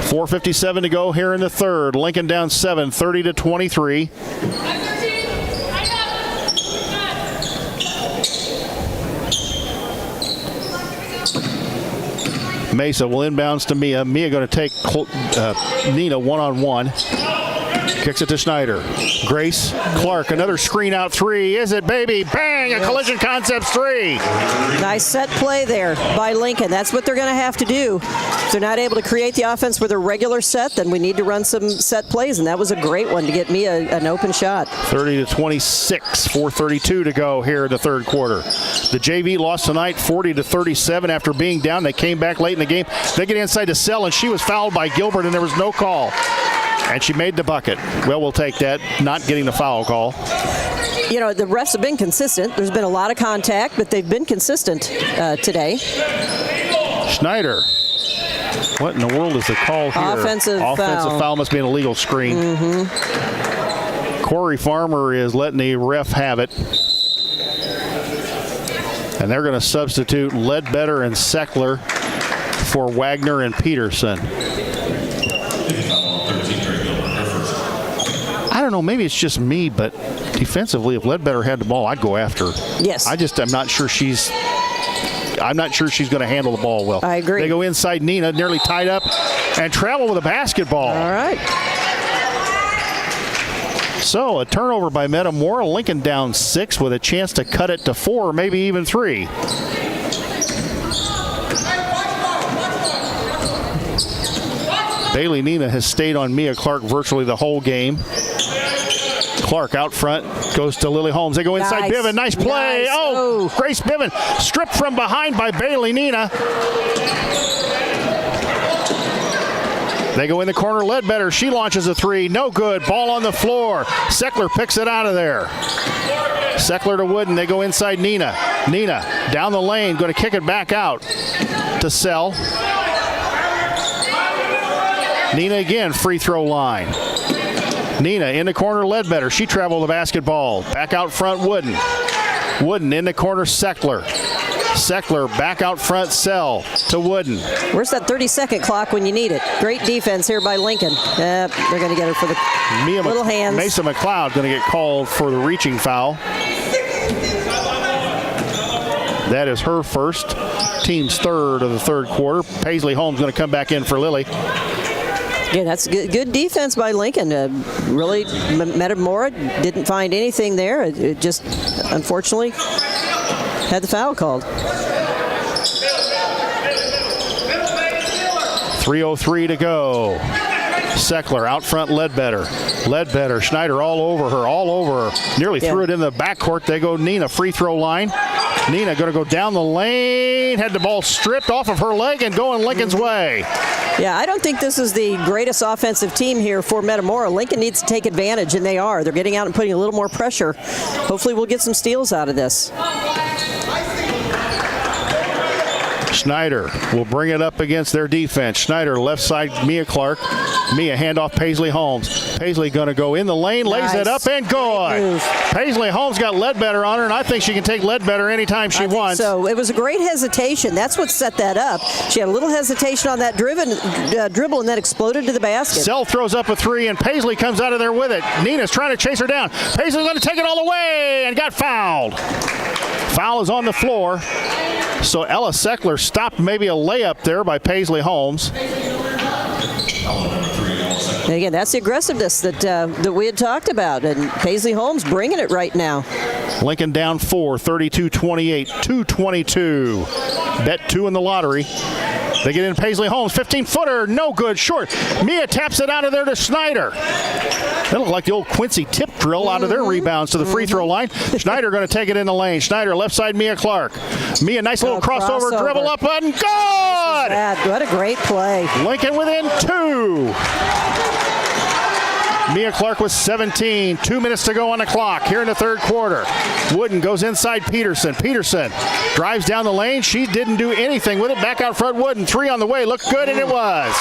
4:57 to go here in the third. Lincoln down 7, 30-23. Mesa will inbounds to Mia. Mia going to take Nina one-on-one. Kicks it to Schneider. Grace Clark, another screen out three. Is it, baby? Bang! A collision concepts three. Nice set play there by Lincoln. That's what they're going to have to do. If they're not able to create the offense with a regular set, then we need to run some set plays, and that was a great one to get me an open shot. 30-26, 4:32 to go here in the third quarter. The JV lost tonight 40-37 after being down. They came back late in the game. They get inside to Sell, and she was fouled by Gilbert, and there was no call. And she made the bucket. Well, we'll take that, not getting the foul call. You know, the refs have been consistent. There's been a lot of contact, but they've been consistent today. Schneider. What in the world is the call here? Offensive foul. Must be an illegal screen. Corey Farmer is letting the ref have it. And they're going to substitute Ledbetter and Seckler for Wagner and Peterson. I don't know, maybe it's just me, but defensively, if Ledbetter had the ball, I'd go after her. Yes. I'm not sure she's going to handle the ball well. I agree. They go inside Nina, nearly tied up, and travel with a basketball. All right. So a turnover by Metamora. Lincoln down 6 with a chance to cut it to 4, maybe even 3. Bailey Nina has stayed on Mia Clark virtually the whole game. Clark out front, goes to Lily Holmes. They go inside. Nice. Bivens, nice play. Nice. Oh, Grace Bivens stripped from behind by Bailey Nina. They go in the corner. Ledbetter, she launches a 3. No good. Ball on the floor. Seckler picks it out of there. Seckler to Wooden. They go inside Nina. Nina down the lane, going to kick it back out to Sell. Nina again, free throw line. Nina in the corner, Ledbetter. She traveled the basketball. Back out front, Wooden. Wooden in the corner, Seckler. Seckler back out front, Sell to Wooden. Where's that 30-second clock when you need it? Great defense here by Lincoln. They're going to get her for the little hands. Mesa McLeod going to get called for the reaching foul. That is her first. Team's third of the third quarter. Paisley Holmes going to come back in for Lily. Yeah, that's good defense by Lincoln. Really, Metamora didn't find anything there. It just, unfortunately, had the foul called. 3:03 to go. Seckler out front, Ledbetter. Ledbetter, Schneider all over her. Nearly threw it in the backcourt. They go Nina, free throw line. Nina going to go down the lane. Had the ball stripped off of her leg and going Lincoln's way. Yeah, I don't think this is the greatest offensive team here for Metamora. Lincoln needs to take advantage, and they are. They're getting out and putting a little more pressure. Hopefully we'll get some steals out of this. Schneider will bring it up against their defense. Schneider left side, Mia Clark. Mia handoff Paisley Holmes. Paisley going to go in the lane, lays it up and good. Paisley Holmes got Ledbetter on her, and I think she can take Ledbetter anytime she wants. So it was a great hesitation. That's what set that up. She had a little hesitation on that dribble and then exploded to the basket. Sell throws up a 3, and Paisley comes out of there with it. Nina's trying to chase her down. Paisley's going to take it all the way and got fouled. Foul is on the floor. So Ella Seckler stopped maybe a layup there by Paisley Holmes. And again, that's the aggressiveness that we had talked about, and Paisley Holmes bringing it right now. Lincoln down 4, 32-28, 2:22. Bet 2 in the lottery. They get in Paisley Holmes, 15-footer, no good, short. Mia taps it out of there to Schneider. That looked like the old Quincy tip drill out of their rebounds to the free throw line. Schneider going to take it in the lane. Schneider left side, Mia Clark. Mia, nice little crossover, dribble up and good! What a great play. Lincoln within 2. Mia Clark with 17. 2 minutes to go on the clock here in the third quarter. Wooden goes inside Peterson. Peterson drives down the lane. She didn't do anything with it. Back out front, Wooden. 3 on the way. Looked good, and it was.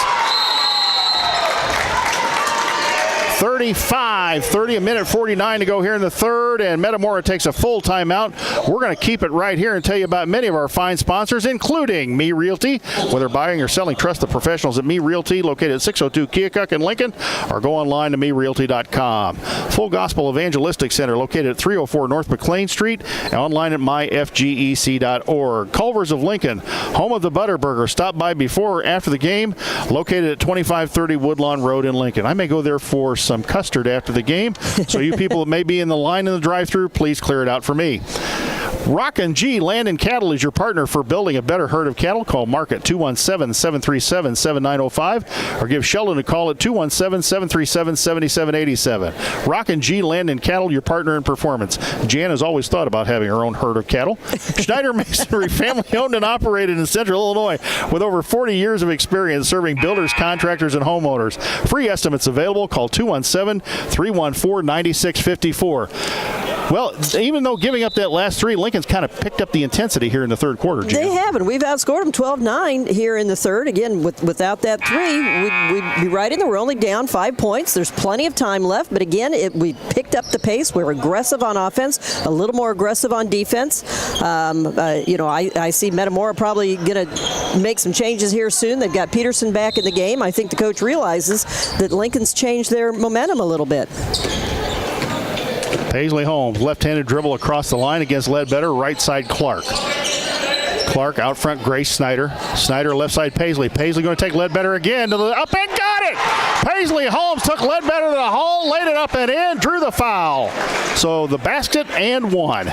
35-30, a minute 49 to go here in the third, and Metamora takes a full timeout. We're going to keep it right here and tell you about many of our fine sponsors, including Me Realty. Whether buying or selling, trust the professionals at Me Realty, located at 602 Keokuk in Lincoln, or go online to merealty.com. Full Gospel Evangelistic Center, located at 304 North McLean Street, and online at myfgec.org. Culver's of Lincoln, home of the Butterburger. Stop by before or after the game, located at 2530 Woodlawn Road in Lincoln. I may go there for some custard after the game, so you people that may be in the line in the drive-thru, please clear it out for me. Rock and G Land and Cattle is your partner for building a better herd of cattle. Call Mark at 217-737-7905 or give Sheldon a call at 217-737-7787. Rock and G Land and Cattle, your partner in performance. Jan has always thought about having her own herd of cattle. Schneider Masonry, family owned and operated in Central Illinois with over 40 years of experience serving builders, contractors, and homeowners. Free estimates available. Call 217-314-9654. Well, even though giving up that last three, Lincoln's kind of picked up the intensity here in the third quarter, Jan. They have, and we've outscored them 12-9 here in the third. Again, without that three, we'd be right in there. We're only down 5 points. There's plenty of time left, but again, we picked up the pace. We're aggressive on offense, a little more aggressive on defense. I see Metamora probably going to make some changes here soon. They've got Peterson back in the game. I think the coach realizes that Lincoln's changed their momentum a little bit. Paisley Holmes, left-handed dribble across the line against Ledbetter, right side Clark. Clark out front, Grace Snyder. Snyder left side Paisley. Paisley going to take Ledbetter again to the up and got it! Paisley Holmes took Ledbetter to the hole, laid it up and in, drew the foul. So the basket and one.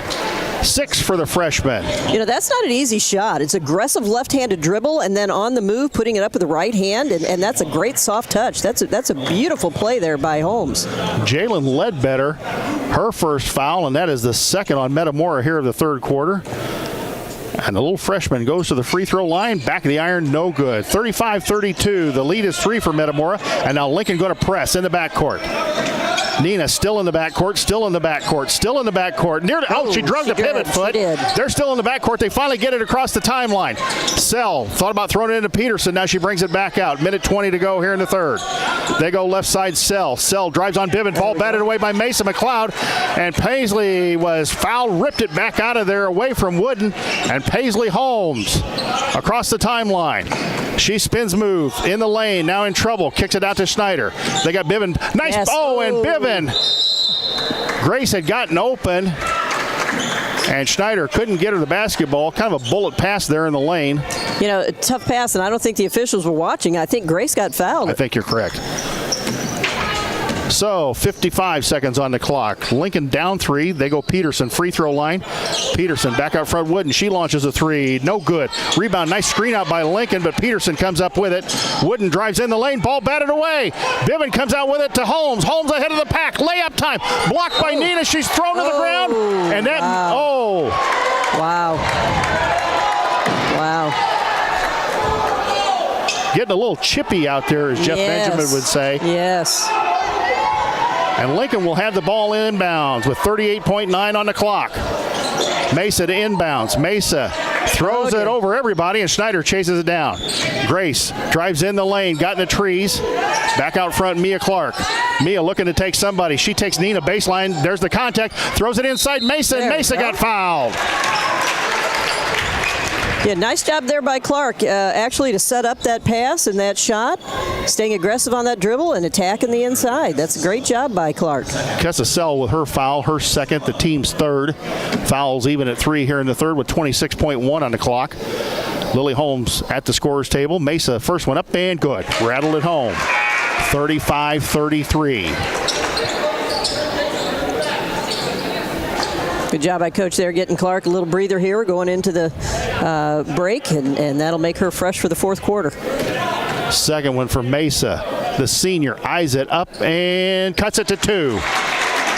6 for the freshman. That's not an easy shot. It's aggressive left-handed dribble and then on the move, putting it up with the right hand, and that's a great soft touch. That's a beautiful play there by Holmes. Jalen Ledbetter, her first foul, and that is the second on Metamora here of the third quarter. And the little freshman goes to the free throw line. Back of the iron, no good. 35-32. The lead is 3 for Metamora. And now Lincoln going to press in the backcourt. Nina still in the backcourt, still in the backcourt, still in the backcourt. She drugged the pivot foot. They're still in the backcourt. They finally get it across the timeline. Sell thought about throwing it into Peterson. Now she brings it back out. Minute 20 to go here in the third. They go left side, Sell. Sell drives on Bivens. Ball batted away by Mason McLeod. And Paisley was fouled, ripped it back out of there away from Wooden. And Paisley Holmes across the timeline. She spins move in the lane, now in trouble. Kicks it out to Schneider. They got Bivens. Nice. Yes. And Bivens. Grace had gotten open, and Schneider couldn't get her the basketball. Kind of a bullet pass there in the lane. A tough pass, and I don't think the officials were watching. I think Grace got fouled. I think you're correct. So, 55 seconds on the clock. Lincoln down 3. They go Peterson, free throw line. Peterson back out front, Wooden. She launches a 3. No good. Rebound, nice screen out by Lincoln, but Peterson comes up with it. Wooden drives in the lane, ball batted away. Bivens comes out with it to Holmes. Holmes ahead of the pack. Layup time. Blocked by Nina. She's thrown to the ground. And that, Wow. Getting a little chippy out there, as Jeff Benjamin would say. Yes. And Lincoln will have the ball inbounds with 38.9 on the clock. Mesa to inbounds. Mesa throws it over everybody, and Schneider chases it down. Grace drives in the lane, got in the trees. Back out front, Mia Clark. Mia looking to take somebody. She takes Nina baseline. There's the contact. Throws it inside Mesa, and Mesa got fouled. Yeah, nice job there by Clark, actually, to set up that pass and that shot, staying aggressive on that dribble and attacking the inside. That's a great job by Clark. Kessa Sell with her foul, her second, the team's third. Fouls even at 3 here in the third with 26.1 on the clock. Lily Holmes at the scorer's table. Mesa, first one up and good. Rattled it home. 35-33. Good job by Coach there, getting Clark a little breather here going into the break, and that'll make her fresh for the fourth quarter. Second one for Mesa. The senior eyes it up and cuts it to 2.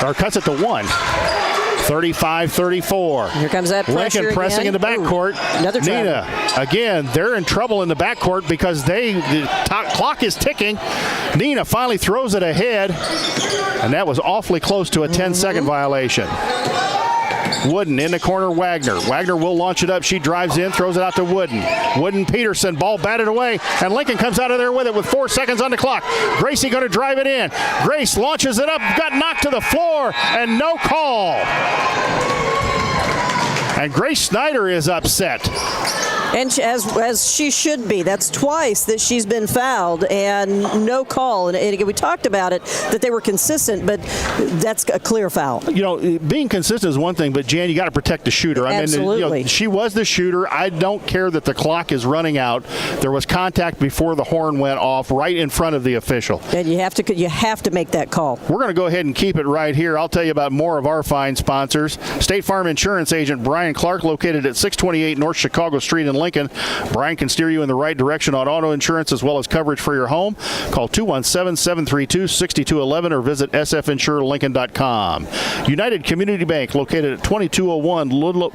Or cuts it to 1. 35-34. Here comes that pressure Lincoln pressing again. in the backcourt. Another Nina, again, they're in trouble in the backcourt because the clock is ticking. Nina finally throws it ahead, and that was awfully close to a 10-second violation. Wooden in the corner, Wagner. Wagner will launch it up. She drives in, throws it out to Wooden. Wooden, Peterson, ball batted away, and Lincoln comes out of there with it with 4 seconds on the clock. Gracie going to drive it in. Grace launches it up, got knocked to the floor, and no call. And Grace Snyder is upset. And as she should be. That's twice that she's been fouled and no call. And again, we talked about it, that they were consistent, but that's a clear foul. You know, being consistent is one thing, but Jan, you got to protect the shooter. Absolutely. I mean, she was the shooter. I don't care that the clock is running out. There was contact before the horn went off, right in front of the official. And you have to make that call. We're going to go ahead and keep it right here. I'll tell you about more of our fine sponsors. State Farm Insurance Agent Brian Clark, located at 628 North Chicago Street in Lincoln. Brian can steer you in the right direction on auto insurance as well as coverage for your home. Call 217-732-6211 or visit sfinsurelincoln.com. United Community Bank, located at 2201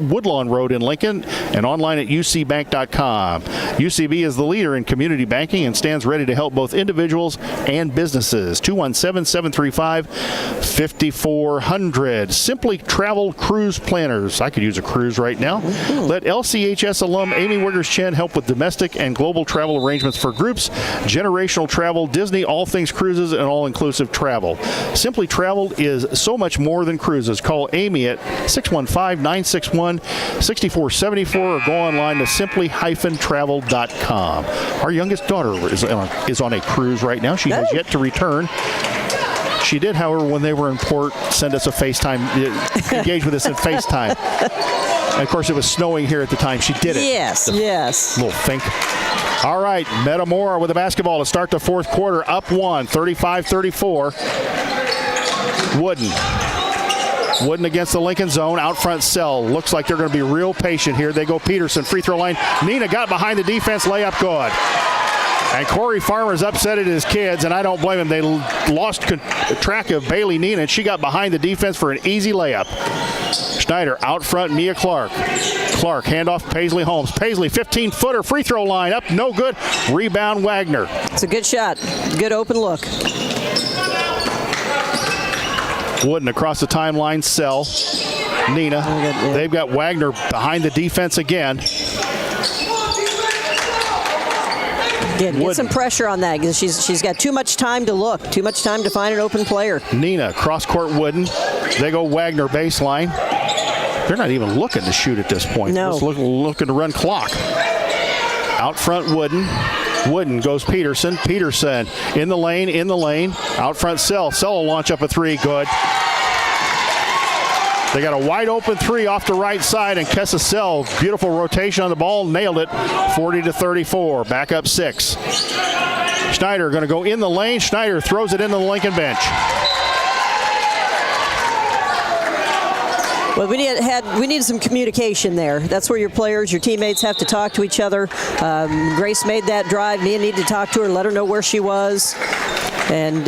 Woodlawn Road in Lincoln, and online at ucbank.com. UCB is the leader in community banking and stands ready to help both individuals and businesses. 217-735-5400. Simply Travel Cruise Planners. I could use a cruise right now. Let LCHS alum Amy Wiggers-Chen help with domestic and global travel arrangements for groups, generational travel, Disney, all things cruises, and all-inclusive travel. Simply Travel is so much more than cruises. Call Amy at 615-961-6474 or go online to simply-travel.com. Our youngest daughter is on a cruise right now. She has yet to return. She did, however, when they were in port, send us a FaceTime, engage with us in FaceTime. And of course, it was snowing here at the time she did it. Yes. Little think. All right, Metamora with the basketball to start the fourth quarter. Up 1, 35-34. Wooden against the Lincoln zone. Out front, Sell. Looks like they're going to be real patient here. They go Peterson, free throw line. Nina got behind the defense, layup good. And Corey Farmer's upset at his kids, and I don't blame him. They lost track of Bailey Nina, and she got behind the defense for an easy layup. Schneider out front, Mia Clark. Clark, handoff Paisley Holmes. Paisley, 15-footer, free throw line up, no good. Rebound, Wagner. It's a good shot. Good open look. Wooden across the timeline, Sell. Nina. They've got Wagner behind the defense again. Get some pressure on that because she's got too much time to look, too much time to find an open player. Nina, cross-court Wooden. They go Wagner baseline. They're not even looking to shoot at this point. No. Just looking to run clock. Out front Wooden. Wooden goes Peterson. Peterson in the lane. Out front Sell. Sell will launch up a three. Good. They got a wide open three off the right side, and Kessa Sell, beautiful rotation on the ball, nailed it, 40-34. Back up 6. Schneider going to go in the lane. Schneider throws it into the Lincoln bench. Well, we need some communication there. That's where your players, your teammates have to talk to each other. Grace made that drive. Mia needed to talk to her, let her know where she was. And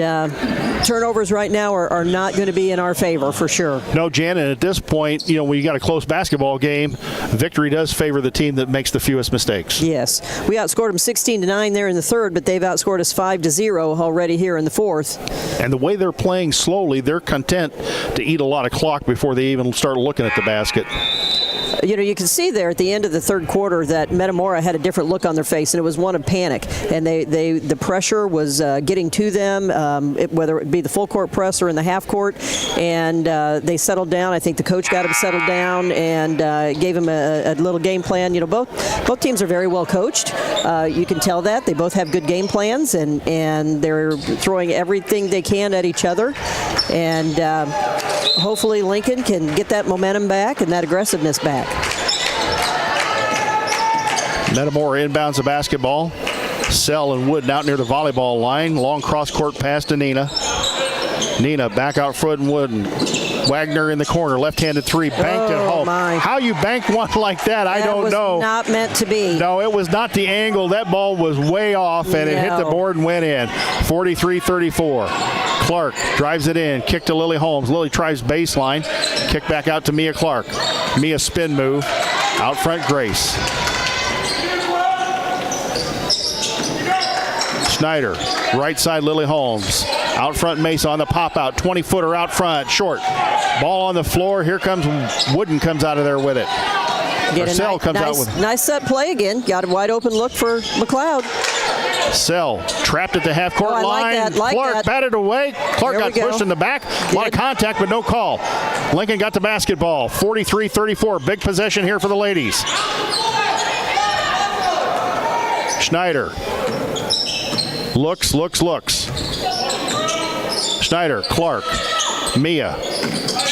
turnovers right now are not going to be in our favor for sure. No, Jan, and at this point, when you got a close basketball game, victory does favor the team that makes the fewest mistakes. Yes. We outscored them 16-9 there in the third, but they've outscored us 5-0 already here in the fourth. And the way they're playing slowly, they're content to eat a lot of clock before they even start looking at the basket. You can see there at the end of the third quarter that Metamora had a different look on their face, and it was one of panic. And the pressure was getting to them, whether it be the full court press or in the half court. And they settled down. I think the coach got them settled down and gave them a little game plan. Both teams are very well coached. You can tell that. They both have good game plans, and they're throwing everything they can at each other. And hopefully Lincoln can get that momentum back and that aggressiveness back. Metamora inbounds the basketball. Sell and Wooden out near the volleyball line. Long cross-court pass to Nina. Nina back out front and Wooden. Wagner in the corner, left-handed three, banked it home. My. How you bank one like that, I don't know. That was not meant to be. No, it was not the angle. That ball was way off, and it hit the board and went in. 43-34. Clark drives it in, kick to Lily Holmes. Lily tries baseline, kick back out to Mia Clark. Mia spin move, out front Grace. Schneider, right side Lily Holmes. Out front Mesa on the pop-out, 20-footer out front, short. Ball on the floor. Here comes Wooden, comes out of there with it. Sell comes out with it. Nice set play again. Got a wide open look for McLeod. Sell trapped at the half-court line. Clark batted away. Clark got pushed in the back. A lot of contact, but no call. Lincoln got the basketball. 43-34. Big possession here for the ladies. Schneider. Looks. Schneider, Clark, Mia,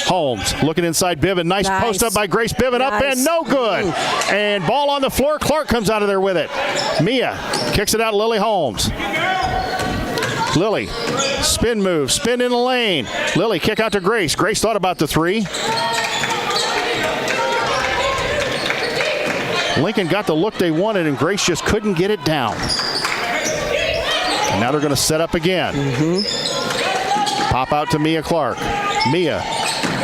Holmes looking inside Biven. Nice post up by Grace Biven. Up and no good. And ball on the floor. Clark comes out of there with it. Mia kicks it out to Lily Holmes. Lily, spin move, spin in the lane. Lily kick out to Grace. Grace thought about the three. Lincoln got the look they wanted, and Grace just couldn't get it down. And now they're going to set up again. Pop out to Mia Clark. Mia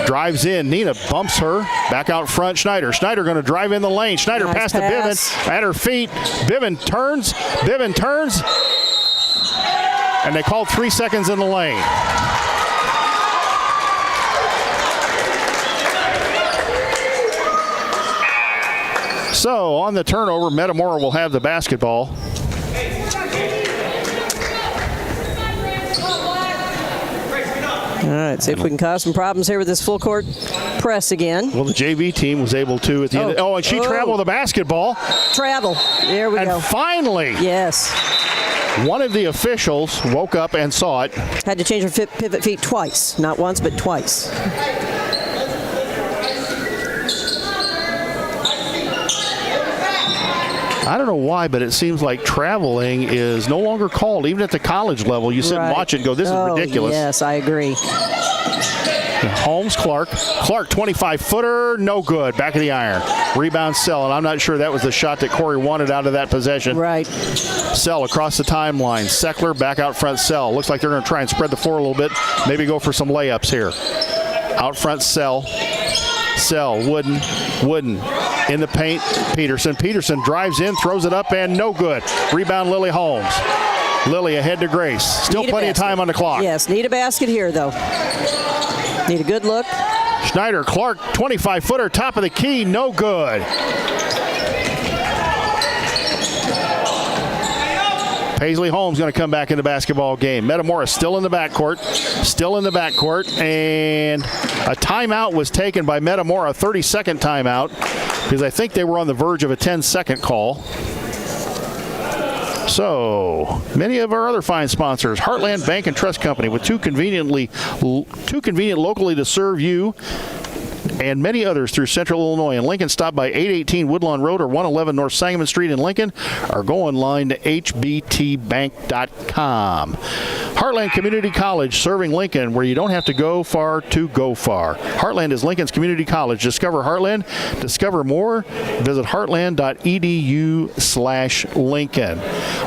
drives in. Nina bumps her. Back out front, Schneider. Schneider going to drive in the lane. Schneider pass to Biven. At her feet. Biven turns. And they called 3 seconds in the lane. So on the turnover, Metamora will have the basketball. All right, see if we can cause some problems here with this full court press again. Well, the JV team was able to at the end. And she traveled the basketball. There we go. And finally. Yes. One of the officials woke up and saw it. Had to change her pivot feet twice. Not once, but twice. I don't know why, but it seems like traveling is no longer called. Even at the college level, you sit and watch it and go, this is ridiculous. Yes, I agree. Holmes, Clark, 25-footer, no good. Back of the iron. Rebound, Sell, and I'm not sure that was the shot that Corey wanted out of that possession. Right. Sell across the timeline. Seckler back out front, Sell. Looks like they're going to try and spread the floor a little bit. Maybe go for some layups here. Out front, Sell, Wooden. In the paint, Peterson drives in, throws it up, and no good. Rebound, Lily Holmes. Lily ahead to Grace. Still plenty of time on the clock. Yes, need a basket here, though. Need a good look. Schneider, Clark, 25-footer, top of the key, no good. Paisley Holmes going to come back in the basketball game. Metamora still in the backcourt. And a timeout was taken by Metamora, a 30-second timeout, because I think they were on the verge of a 10-second call. So, many of our other fine sponsors, Heartland Bank and Trust Company, with two convenient locally to serve you and many others through Central Illinois and Lincoln. Stop by 818 Woodlawn Road or 111 North Sangamon Street in Lincoln, or go online to hbtbank.com. Heartland Community College, serving Lincoln where you don't have to go far to go far. Heartland is Lincoln's community college. Discover Heartland. Discover more. Visit heartland.edu/Lincoln.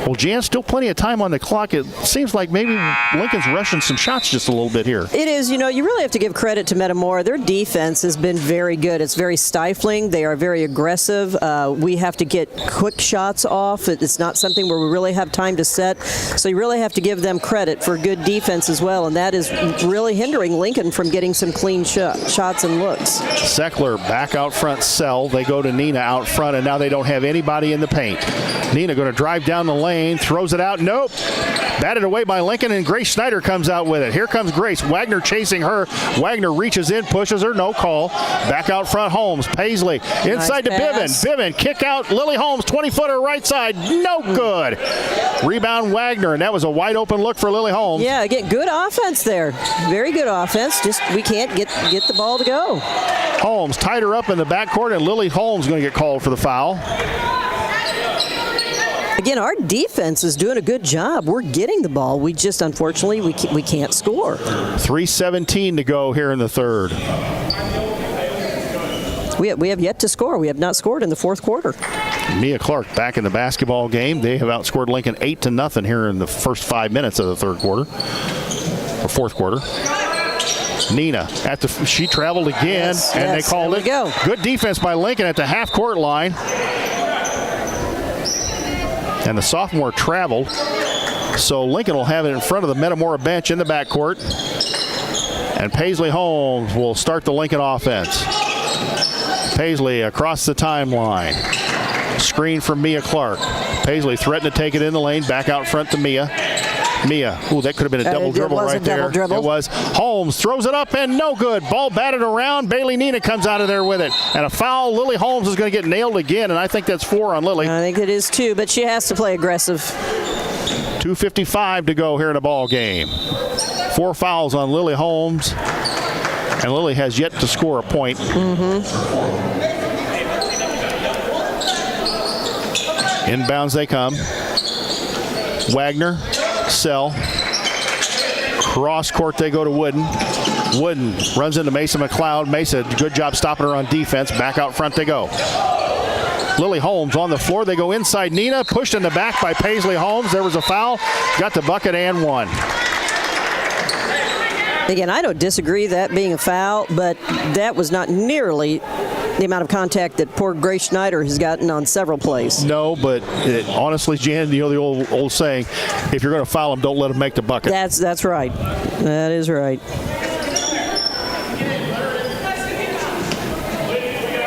Well, Jan, still plenty of time on the clock. It seems like maybe Lincoln's rushing some shots just a little bit here. It is. You really have to give credit to Metamora. Their defense has been very good. It's very stifling. They are very aggressive. We have to get quick shots off. It's not something where we really have time to set. So you really have to give them credit for good defense as well, and that is really hindering Lincoln from getting some clean shots and looks. Seckler back out front, Sell. They go to Nina out front, and now they don't have anybody in the paint. Nina going to drive down the lane, throws it out. Nope. Batted away by Lincoln, and Grace Schneider comes out with it. Here comes Grace. Wagner chasing her. Wagner reaches in, pushes her. No call. Back out front, Holmes. Paisley inside to Biven. Biven kick out. Lily Holmes, 20-footer right side. No good. Rebound Wagner, and that was a wide open look for Lily Holmes. Yeah, again, good offense there. Very good offense. Just we can't get the ball to go. Holmes tied her up in the backcourt, and Lily Holmes going to get called for the foul. Again, our defense is doing a good job. We're getting the ball. We just, unfortunately, we can't score. 3:17 to go here in the third. We have yet to score. We have not scored in the fourth quarter. Mia Clark back in the basketball game. They have outscored Lincoln 8-0 here in the first 5 minutes of the third quarter, or fourth quarter. Nina, she traveled again, they called it. Good defense by Lincoln at the half-court line. And the sophomore traveled. So Lincoln will have it in front of the Metamora bench in the backcourt. And Paisley Holmes will start the Lincoln offense. Paisley across the timeline. Screen from Mia Clark. Paisley threatened to take it in the lane. Back out front to Mia. Mia. Ooh, that could have been a double dribble right there. It was. Holmes throws it up and no good. Ball batted around. Bailey Nina comes out of there with it. And a foul. Lily Holmes is going to get nailed again, and I think that's 4 on Lily. I think it is too, but she has to play aggressive. 2:55 to go here in the ball game. 4 fouls on Lily Holmes, and Lily has yet to score a point. Inbounds they come. Wagner, Sell. Cross court they go to Wooden. Wooden runs into Mesa McLeod. Mesa, good job stopping her on defense. Back out front they go. Lily Holmes on the floor. They go inside Nina. Pushed in the back by Paisley Holmes. There was a foul. Got the bucket and one. Again, I don't disagree that being a foul, but that was not nearly the amount of contact that poor Grace Schneider has gotten on several plays. No, but honestly, Jan, you know the old saying, if you're going to foul them, don't let them make the bucket. That's right. That is right.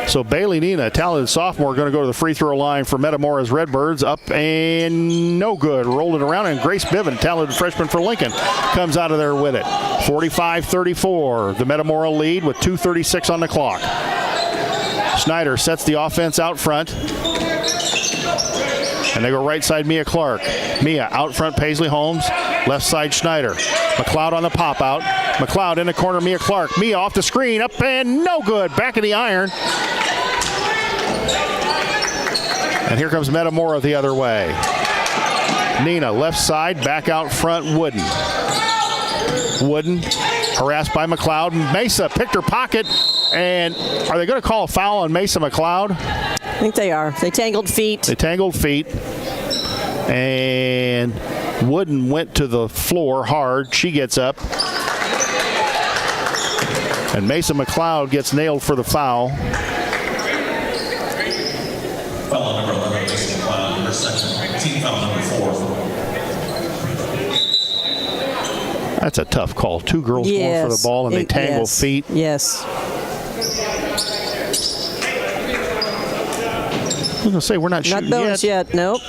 So Bailey Nina, a talented sophomore, going to go to the free throw line for Metamora's Redbirds. Up and no good. Rolled it around, and Grace Biven, talented freshman for Lincoln, comes out of there with it. 45-34. The Metamora lead with 2:36 on the clock. Schneider sets the offense out front. And they go right side, Mia Clark. Mia out front, Paisley Holmes. Left side, Schneider. McLeod on the pop out. McLeod in the corner, Mia Clark. Mia off the screen, up and no good. Back of the iron. And here comes Metamora the other way. Nina left side, back out front, Wooden. Wooden harassed by McLeod. Mesa picked her pocket. And are they going to call a foul on Mesa McLeod? I think they are. They tangled feet. And Wooden went to the floor hard. She gets up. And Mesa McLeod gets nailed for the foul. Foul number 11, Mesa McLeod, number 7. Team foul number 4. That's a tough call. 2 girls going for the ball, and they tangle feet. Yes. I was going to say, we're not shooting yet. Nope.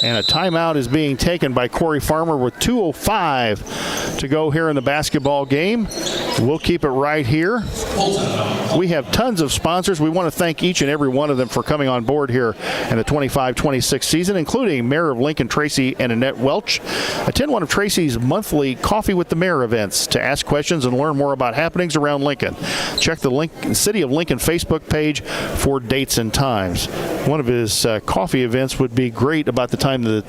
And a timeout is being taken by Corey Farmer with 2:05 to go here in the basketball game. We'll keep it right here. We have tons of sponsors. We want to thank each and every one of them for coming on board here in the 25-26 season, including Mayor of Lincoln Tracy and Annette Welch. Attend one of Tracy's monthly Coffee with the Mayor events to ask questions and learn more about happenings around Lincoln. Check the City of Lincoln Facebook page for dates and times. One of his coffee events would be great about the time the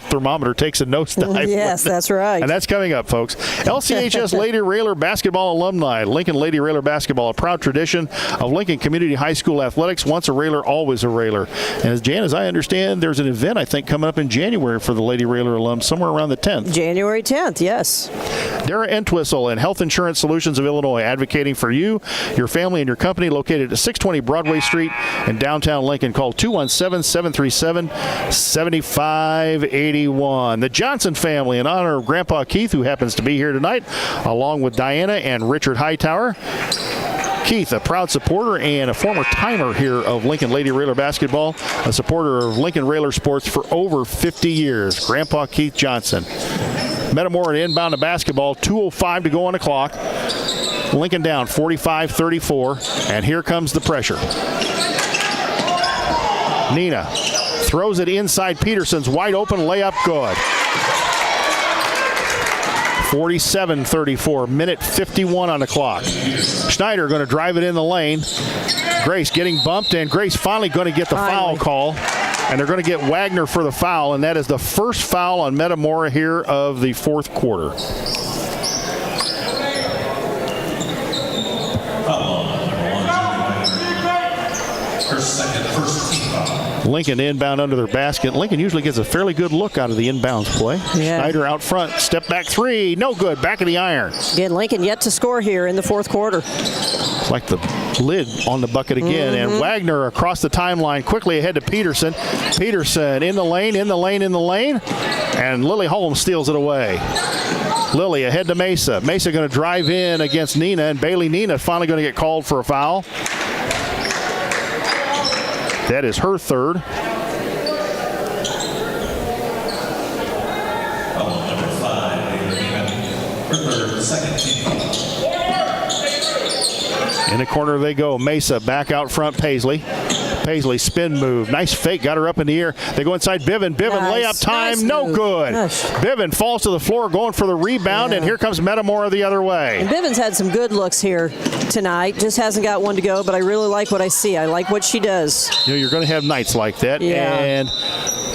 thermometer takes a nosedive. Yes, that's right. And that's coming up, folks. LCHS Lady Railer basketball alumni. Lincoln Lady Railer basketball, a proud tradition of Lincoln Community High School athletics. Once a Railer, always a Railer. And as I understand, there's an event, I think, coming up in January for the Lady Railer alums, somewhere around the 10th. January 10th, yes. Dara Entwistle and Health Insurance Solutions of Illinois, advocating for you, your family, and your company, located at 620 Broadway Street in downtown Lincoln. Call 217-737-7581. The Johnson family, in honor of Grandpa Keith, who happens to be here tonight, along with Diana and Richard Hightower. Keith, a proud supporter and a former timer here of Lincoln Lady Railer basketball, a supporter of Lincoln Railer sports for over 50 years. Grandpa Keith Johnson. Metamora inbound to basketball, 2:05 to go on the clock. Lincoln down 45-34, and here comes the pressure. Nina throws it inside Peterson's wide open layup, good. 47-34, minute 51 on the clock. Schneider going to drive it in the lane. Grace getting bumped, and Grace finally going to get the foul call. And they're going to get Wagner for the foul, and that is the first foul on Metamora here of the fourth quarter. Lincoln inbound under their basket. Lincoln usually gets a fairly good look out of the inbounds play. Yeah. Schneider out front, step back three, no good, back of the iron. Again, Lincoln yet to score here in the fourth quarter. It's like the lid on the bucket again. And Wagner across the timeline, quickly ahead to Peterson. Peterson in the lane, in the lane, in the lane. And Lily Holmes steals it away. Lily ahead to Mesa. Mesa going to drive in against Nina, and Bailey Nina finally going to get called for a foul. That is her third. Foul number 5, Bailey Nina. Her third, second team. In the corner they go. Mesa back out front. Paisley. Paisley spin move. Nice fake. Got her up in the air. They go inside Bivens. Bivens layup time. No good. Bivens falls to the floor going for the rebound, and here comes Metamora the other way. And Bivens had some good looks here tonight. Just hasn't got one to go, but I really like what I see. I like what she does. You know, you're going to have nights like that. Yeah. And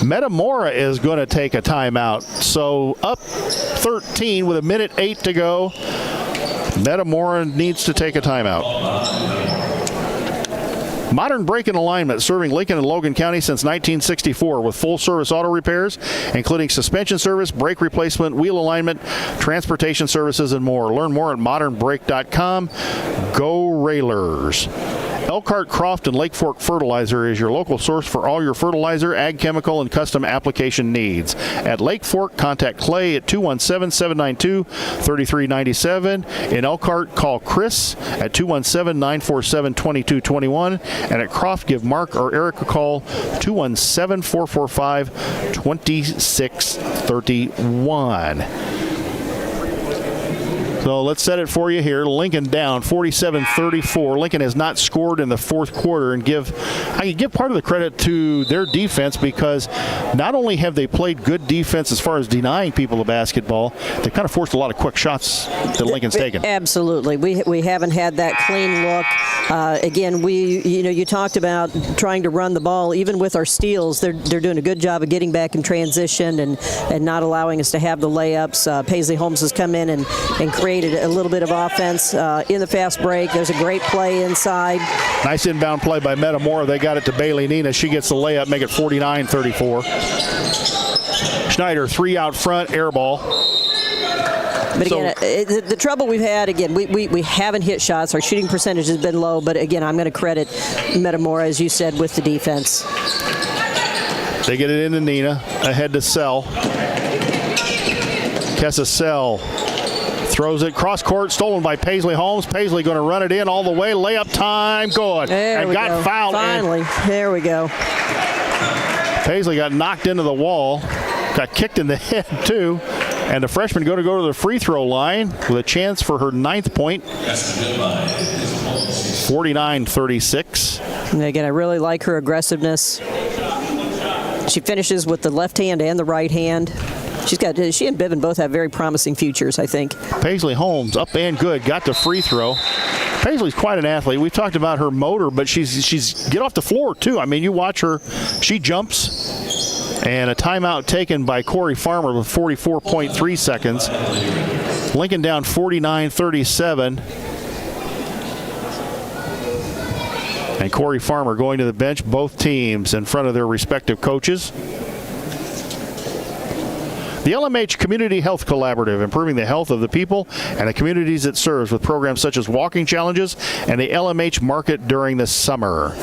Metamora is going to take a timeout. So up 13 with 1:08 to go. Metamora needs to take a timeout. Modern Brake and Alignment, serving Lincoln and Logan County since 1964 with full-service auto repairs, including suspension service, brake replacement, wheel alignment, transportation services, and more. Learn more at modernbrake.com. Go Railers. Elkhart, Croft, and Lake Fork Fertilizer is your local source for all your fertilizer, ag chemical, and custom application needs. At Lake Fork, contact Clay at 217-792-3397. In Elkhart, call Chris at 217-947-2221. And at Croft, give Mark or Eric a call, 217-445-2631. So let's set it for you here. Lincoln down 47-34. Lincoln has not scored in the fourth quarter, and I give part of the credit to their defense, because not only have they played good defense as far as denying people the basketball, they've kind of forced a lot of quick shots that Lincoln's taken. Absolutely. We haven't had that clean look. Again, you talked about trying to run the ball. Even with our steals, they're doing a good job of getting back in transition and not allowing us to have the layups. Paisley Holmes has come in and created a little bit of offense in the fast break. There's a great play inside. Nice inbound play by Metamora. They got it to Bailey Nina. She gets the layup, make it 49-34. Schneider, 3 out front, air ball. But again, the trouble we've had, again, we haven't hit shots. Our shooting percentage has been low, but again, I'm going to credit Metamora, as you said, with the defense. They get it into Nina, ahead to Sell. Kessa Sell throws it cross court, stolen by Paisley Holmes. Paisley going to run it in all the way. Layup time, good. There we go. Fouled. Finally, there we go. Paisley got knocked into the wall, got kicked in the head too, and the freshman going to go to the free throw line with a chance for her 9th point. 49-36. And again, I really like her aggressiveness. She finishes with the left hand and the right hand. She and Bivens both have very promising futures, I think. Paisley Holmes up and good, got the free throw. Paisley's quite an athlete. We've talked about her motor, but she's get off the floor too. I mean, you watch her, she jumps. And a timeout taken by Corey Farmer with 44.3 seconds. Lincoln down 49-37. And Corey Farmer going to the bench, both teams in front of their respective coaches. The LMH Community Health Collaborative, improving the health of the people and the communities it serves with programs such as walking challenges and the LMH market during the summer.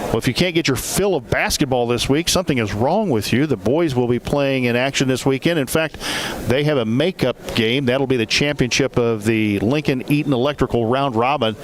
Well, if you can't get your fill of basketball this week, something is wrong with you. The boys will be playing in action this weekend. In fact, they have a makeup game. That'll be the championship of the Lincoln-Eaton Electrical Round Robin.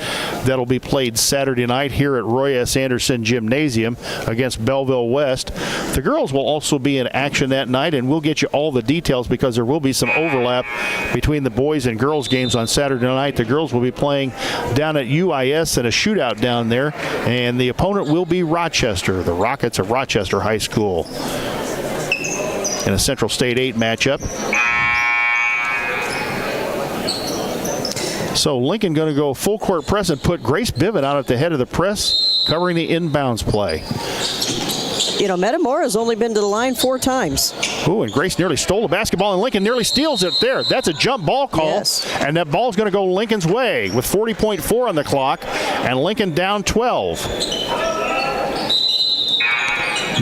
That'll be played Saturday night here at Roy S. Anderson Gymnasium against Belleville West. The girls will also be in action that night, and we'll get you all the details because there will be some overlap between the boys and girls games on Saturday night. The girls will be playing down at UIS in a shootout down there, and the opponent will be Rochester, the Rockets of Rochester High School, in a Central State 8 matchup. So Lincoln going to go full court press and put Grace Bivens out at the head of the press, covering the inbounds play. You know, Metamora has only been to the line 4 times. Ooh, and Grace nearly stole the basketball, and Lincoln nearly steals it there. That's a jump ball call, yes. And that ball's going to go Lincoln's way with 40.4 on the clock, and Lincoln down 12.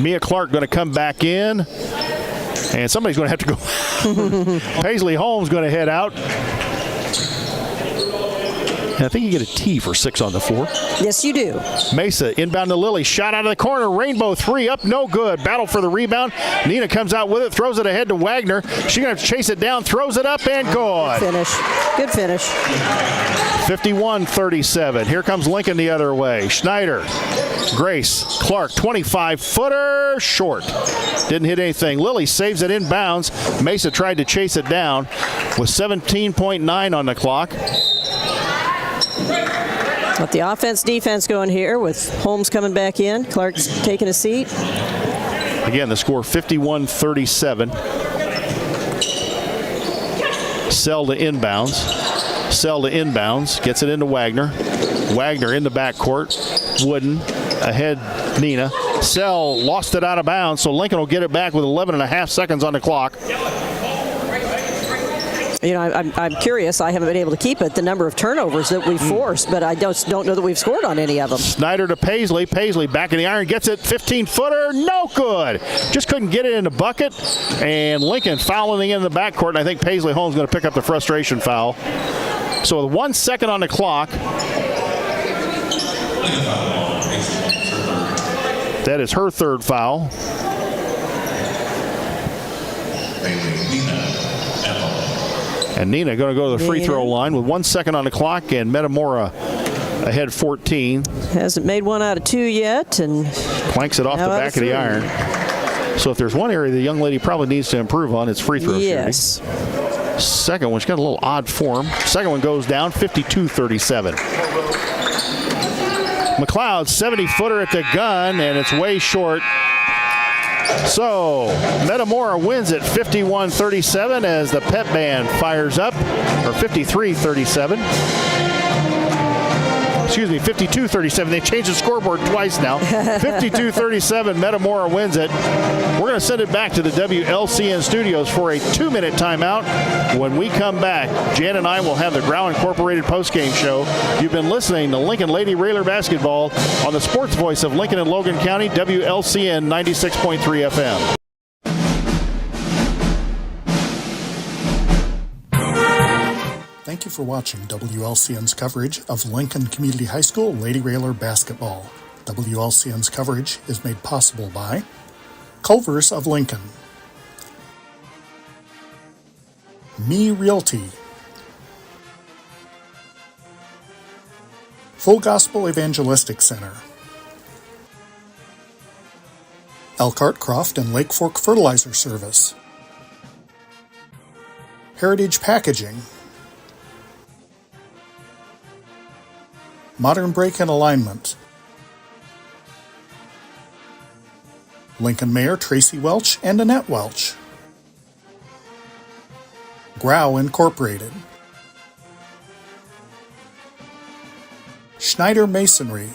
Mia Clark going to come back in, and somebody's going to have to go. Paisley Holmes going to head out. And I think you get a T for 6 on the floor. Yes, you do. Mesa inbound to Lily. Shot out of the corner. Rainbow 3 up, no good. Battle for the rebound. Nina comes out with it, throws it ahead to Wagner. She's going to chase it down, throws it up, and good. Good finish. 51-37. Here comes Lincoln the other way. Schneider. Grace. Clark, 25-footer, short. Didn't hit anything. Lily saves it inbounds. Mesa tried to chase it down with 17.9 on the clock. Got the offense-defense going here with Holmes coming back in. Clark's taking a seat. Again, the score 51-37. Sell to inbounds. Gets it into Wagner. Wagner in the backcourt. Wooden ahead Nina. Sell lost it out of bounds, so Lincoln will get it back with 11.5 seconds on the clock. You know, I'm curious. I haven't been able to keep it, the number of turnovers that we've forced, but I don't know that we've scored on any of them. Snyder to Paisley. Paisley back in the iron. Gets it. 15-footer. No good. Just couldn't get it in the bucket. And Lincoln fouling in the backcourt, and I think Paisley Holmes going to pick up the frustration foul. So with 1 second on the clock, that is her third foul. And Nina going to go to the free throw line with 1 second on the clock, and Metamora ahead 14. Hasn't made 1 out of 2 yet, and planks it off the back of the iron. So if there's one area the young lady probably needs to improve on, it's free throw shooting. Second one, she's got a little odd form. Second one goes down, 52-37. McLeod, 70-footer at the gun, and it's way short. So Metamora wins it 51-37 as the pep band fires up, or 53-37. Excuse me, 52-37. They changed the scoreboard twice now. 52-37, Metamora wins it. We're going to send it back to the WLCN studios for a 2-minute timeout. When we come back, Jan and I will have the Grau Incorporated postgame show. You've been listening to Lincoln Lady Railer Basketball on the sports voice of Lincoln and Logan County, WLCN 96.3 FM. Thank you for watching WLCN's coverage of Lincoln Community High School Lady Railer Basketball. WLCN's coverage is made possible by Culver's of Lincoln, Me Realty, Full Gospel Evangelistic Center, Elkhart Croft and Lake Fork Fertilizer Service, Heritage Packaging, Modern Brake and Alignment, Lincoln Mayor Tracy Welch and Annette Welch, Grau Incorporated, Schneider Masonry,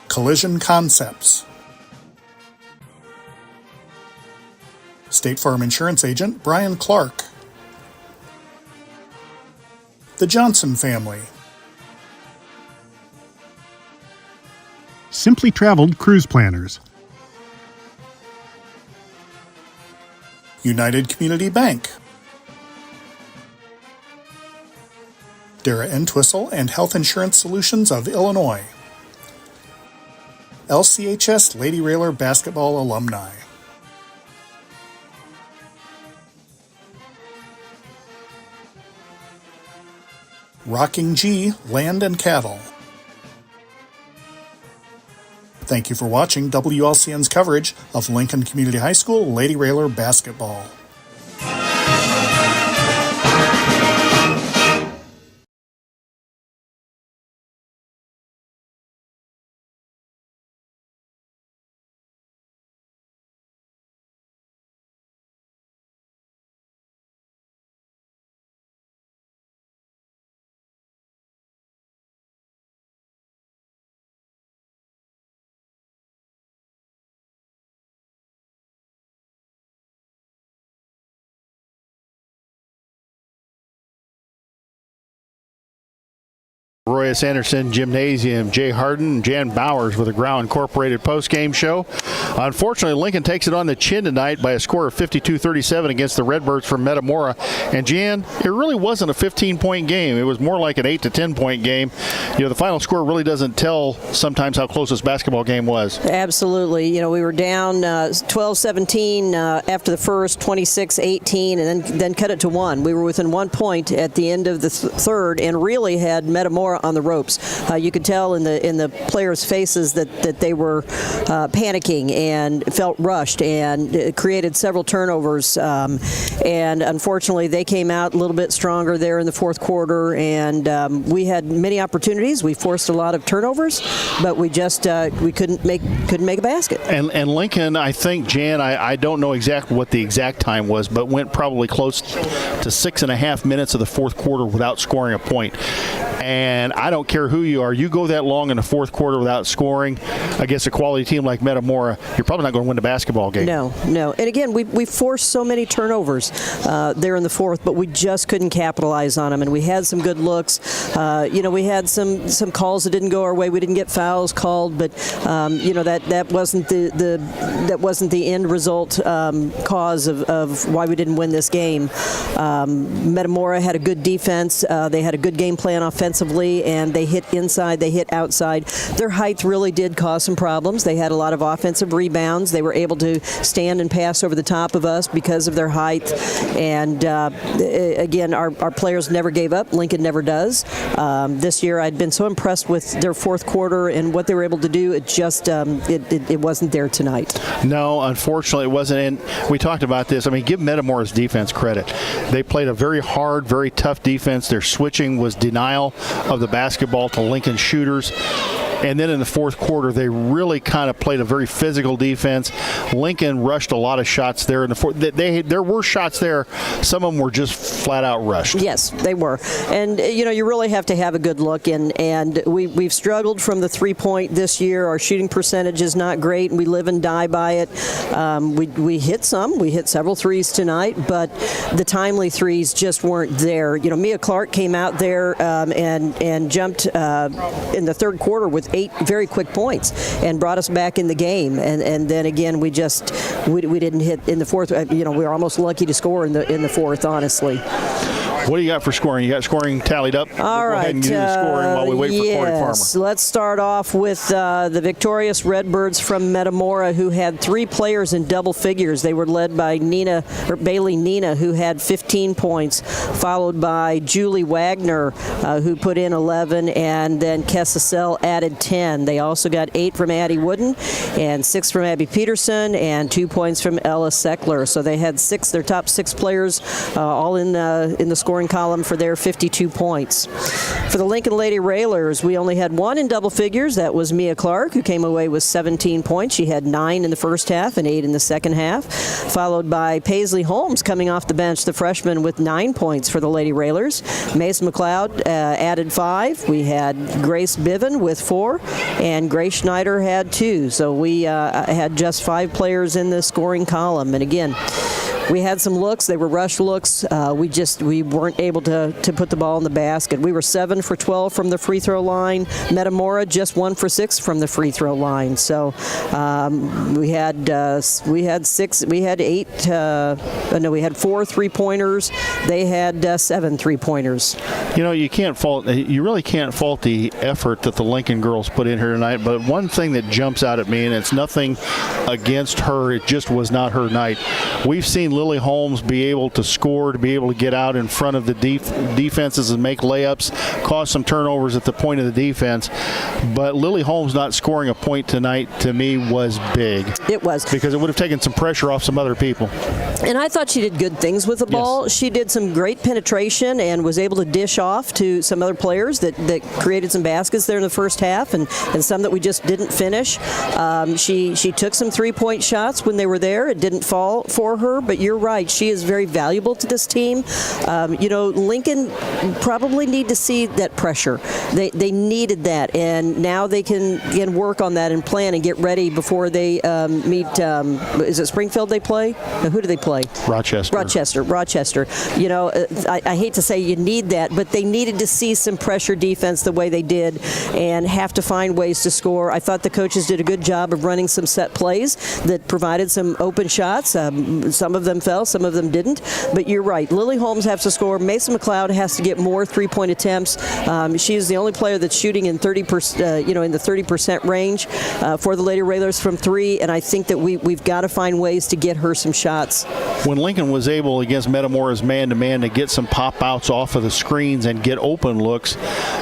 Collision Concepts, State Farm Insurance Agent Brian Clark, The Johnson Family, Simply Traveled Cruise Planners, United Community Bank, Dara Entwistle and Health Insurance Solutions of Illinois, LCHS Lady Railer Basketball Alumni, Rocking G Land and Cattle. Thank you for watching WLCN's coverage of Lincoln Community High School Lady Railer Basketball. Royce Anderson Gymnasium. Jay Harden and Jan Bowers with a Growl Incorporated post-game show. Unfortunately, Lincoln takes it on the chin tonight by a score of 52-37 against the Redbirds from Metamora. And Jan, it really wasn't a 15-point game. It was more like an 8 to 10-point game. You know, the final score really doesn't tell sometimes how close this basketball game was. Absolutely. You know, we were down 12-17 after the first, 26-18, and then cut it to 1. We were within 1 point at the end of the third, and really had Metamora on the ropes. You could tell in the players' faces that they were panicking and felt rushed, and it created several turnovers. And unfortunately, they came out a little bit stronger there in the fourth quarter, and we had many opportunities. We forced a lot of turnovers, but we just we couldn't make a basket. And Lincoln, I think, Jan, I don't know exactly what the exact time was, but went probably close to 6.5 minutes of the fourth quarter without scoring a point. And I don't care who you are, you go that long in the fourth quarter without scoring against a quality team like Metamora, you're probably not going to win the basketball game. No. And again, we forced so many turnovers there in the fourth, but we just couldn't capitalize on them. And we had some good looks. We had some calls that didn't go our way. We didn't get fouls called, but that wasn't the end result cause of why we didn't win this game. Metamora had a good defense. They had a good game plan offensively, and they hit inside, they hit outside. Their height really did cause some problems. They had a lot of offensive rebounds. They were able to stand and pass over the top of us because of their height. And again, our players never gave up. Lincoln never does. This year, I'd been so impressed with their fourth quarter and what they were able to do. It just it wasn't there tonight. No, unfortunately, it wasn't. And we talked about this. I mean, give Metamora's defense credit. They played a very hard, very tough defense. Their switching was denial of the basketball to Lincoln shooters. And then in the fourth quarter, they really kind of played a very physical defense. Lincoln rushed a lot of shots there in the fourth. There were shots there. Some of them were just flat out rushed. Yes, they were. And you really have to have a good look. And we've struggled from the 3-point this year. Our shooting percentage is not great, and we live and die by it. We hit some. We hit several threes tonight, but the timely threes just weren't there. Mia Clark came out there and jumped in the third quarter with 8 very quick points and brought us back in the game. And then again, we didn't hit in the fourth. We were almost lucky to score in the fourth, honestly. What do you got for scoring? You got scoring tallied up? All right. Go ahead and do the scoring while we wait for Corey Farmer. Let's start off with the victorious Redbirds from Metamora, who had 3 players in double figures. They were led by Bailey Nina, who had 15 points, followed by Julie Wagner, who put in 11, and then Kessel added 10. They also got 8 from Addie Wooden and 6 from Abby Peterson and 2 points from Ella Seckler. So they had their top 6 players all in the scoring column for their 52 points. For the Lincoln Lady Railers, we only had 1 in double figures. That was Mia Clark, who came away with 17 points. She had 9 in the first half and 8 in the second half, followed by Paisley Holmes coming off the bench, the freshman, with 9 points for the Lady Railers. Mason McLeod added 5. We had Grace Biven with 4, and Grace Schneider had 2. So we had just 5 players in the scoring column. And again, we had some looks. They were rush looks. We weren't able to put the ball in the basket. We were 7 for 12 from the free throw line. Metamora just 1 for 6 from the free throw line. So we had 4 3-pointers. They had 7 3-pointers. You really can't fault the effort that the Lincoln girls put in here tonight. But one thing that jumps out at me, and it's nothing against her, it just was not her night. We've seen Lily Holmes be able to score, to be able to get out in front of the defenses and make layups, cause some turnovers at the point of the defense. But Lily Holmes not scoring a point tonight, to me, was big. It was. Because it would have taken some pressure off some other people. And I thought she did good things with the ball. Yes. She did some great penetration and was able to dish off to some other players that created some baskets there in the first half, and some that we just didn't finish. She took some 3-point shots when they were there. It didn't fall for her, but you're right. She is very valuable to this team. Lincoln probably need to see that pressure. They needed that, and now they can work on that and plan and get ready before they meet. Is it Springfield they play? Who do they play? play? Rochester. You know, I hate to say you need that, but they needed to see some pressure defense the way they did and have to find ways to score. I thought the coaches did a good job of running some set plays that provided some open shots. Some of them fell, some of them didn't. But you're right. Lily Holmes has to score. Mason McLeod has to get more three-point attempts. She is the only player that's shooting in 30%, in the 30% range for the Lady Railers from three, and I think that we've got to find ways to get her some shots. When Lincoln was able against Metamora's man-to-man to get some pop-outs off of the screens and get open looks,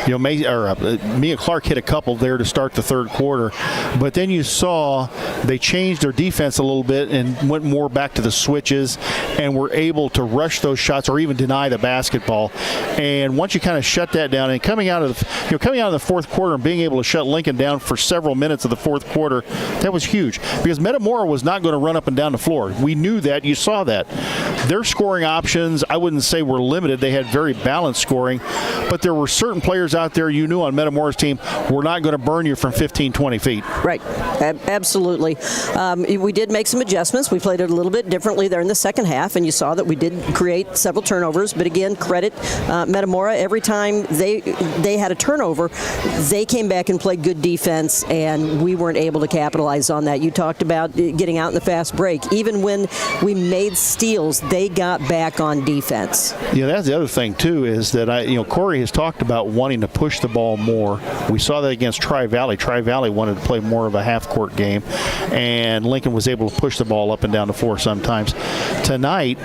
Mia Clark hit a couple there to start the third quarter, but then you saw they changed their defense a little bit and went more back to the switches and were able to rush those shots or even deny the basketball. And once you kind of shut that down, and coming out of the fourth quarter and being able to shut Lincoln down for several minutes of the fourth quarter, that was huge because Metamora was not going to run up and down the floor. We knew that. You saw that. Their scoring options, I wouldn't say were limited. They had very balanced scoring, but there were certain players out there you knew on Metamora's team were not going to burn you from 15, 20 feet. Right. Absolutely. We did make some adjustments. We played it a little bit differently there in the second half, and you saw that we did create several turnovers. But again, credit Metamora. Every time they had a turnover, they came back and played good defense, and we weren't able to capitalize on that. You talked about getting out in the fast break. Even when we made steals, they got back on defense. Yeah, that's the other thing, too, is that Corey has talked about wanting to push the ball more. We saw that against Tri-Valley. Tri-Valley wanted to play more of a half-court game, and Lincoln was able to push the ball up and down the floor sometimes. Tonight,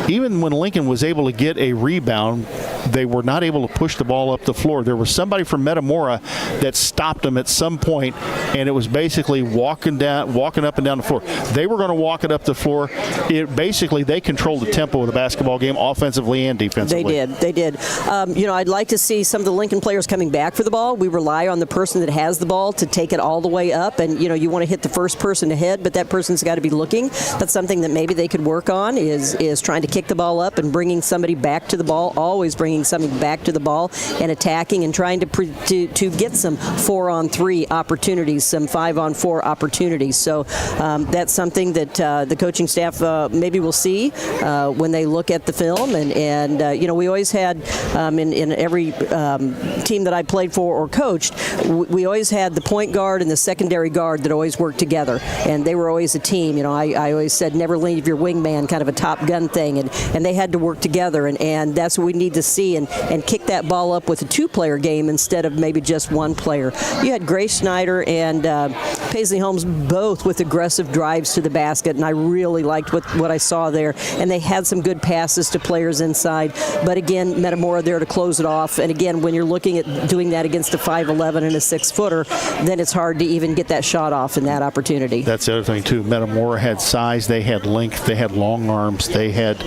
even when Lincoln was able to get a rebound, they were not able to push the ball up the floor. There was somebody from Metamora that stopped them at some point, and it was basically walking up and down the floor. They were going to walk it up the floor. They controlled the tempo of the basketball game offensively and defensively. They did. I'd like to see some of the Lincoln players coming back for the ball. We rely on the person that has the ball to take it all the way up, and you want to hit the first person ahead, but that person's got to be looking. That's something that maybe they could work on is trying to kick the ball up and bringing somebody back to the ball, always bringing something back to the ball and attacking and trying to get some 4-on-3 opportunities, some 5-on-4 opportunities. So that's something that the coaching staff maybe will see when they look at the film. And we always had in every team that I played for or coached, we always had the point guard and the secondary guard that always worked together, and they were always a team. I always said never leave your wingman, kind of a Top Gun thing, and they had to work together, and that's what we need to see, and kick that ball up with a two-player game instead of maybe just one player. You had Grace Snyder and Paisley Holmes both with aggressive drives to the basket, and I really liked what I saw there, and they had some good passes to players inside, but again, Metamora there to close it off, and again, when you're looking at doing that against a 5'11" and a 6-footer, then it's hard to even get that shot off in that opportunity. That's the other thing, too. Metamora had size, they had length, they had long arms, they had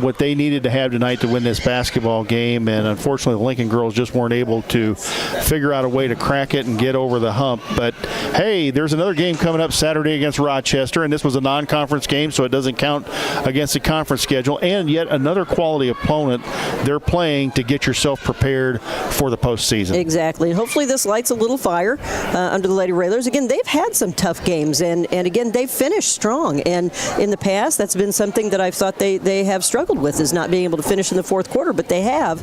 what they needed to have tonight to win this basketball game, and unfortunately the Lincoln girls just weren't able to figure out a way to crack it and get over the hump. But hey, there's another game coming up Saturday against Rochester, and this was a non-conference game, so it doesn't count against the conference schedule, and yet another quality opponent they're playing to get yourself prepared for the postseason. Exactly. Hopefully this lights a little fire under the Lady Railers. Again, they've had some tough games, and again, they've finished strong, and in the past that's been something that I've thought they have struggled with, is not being able to finish in the fourth quarter, but they have.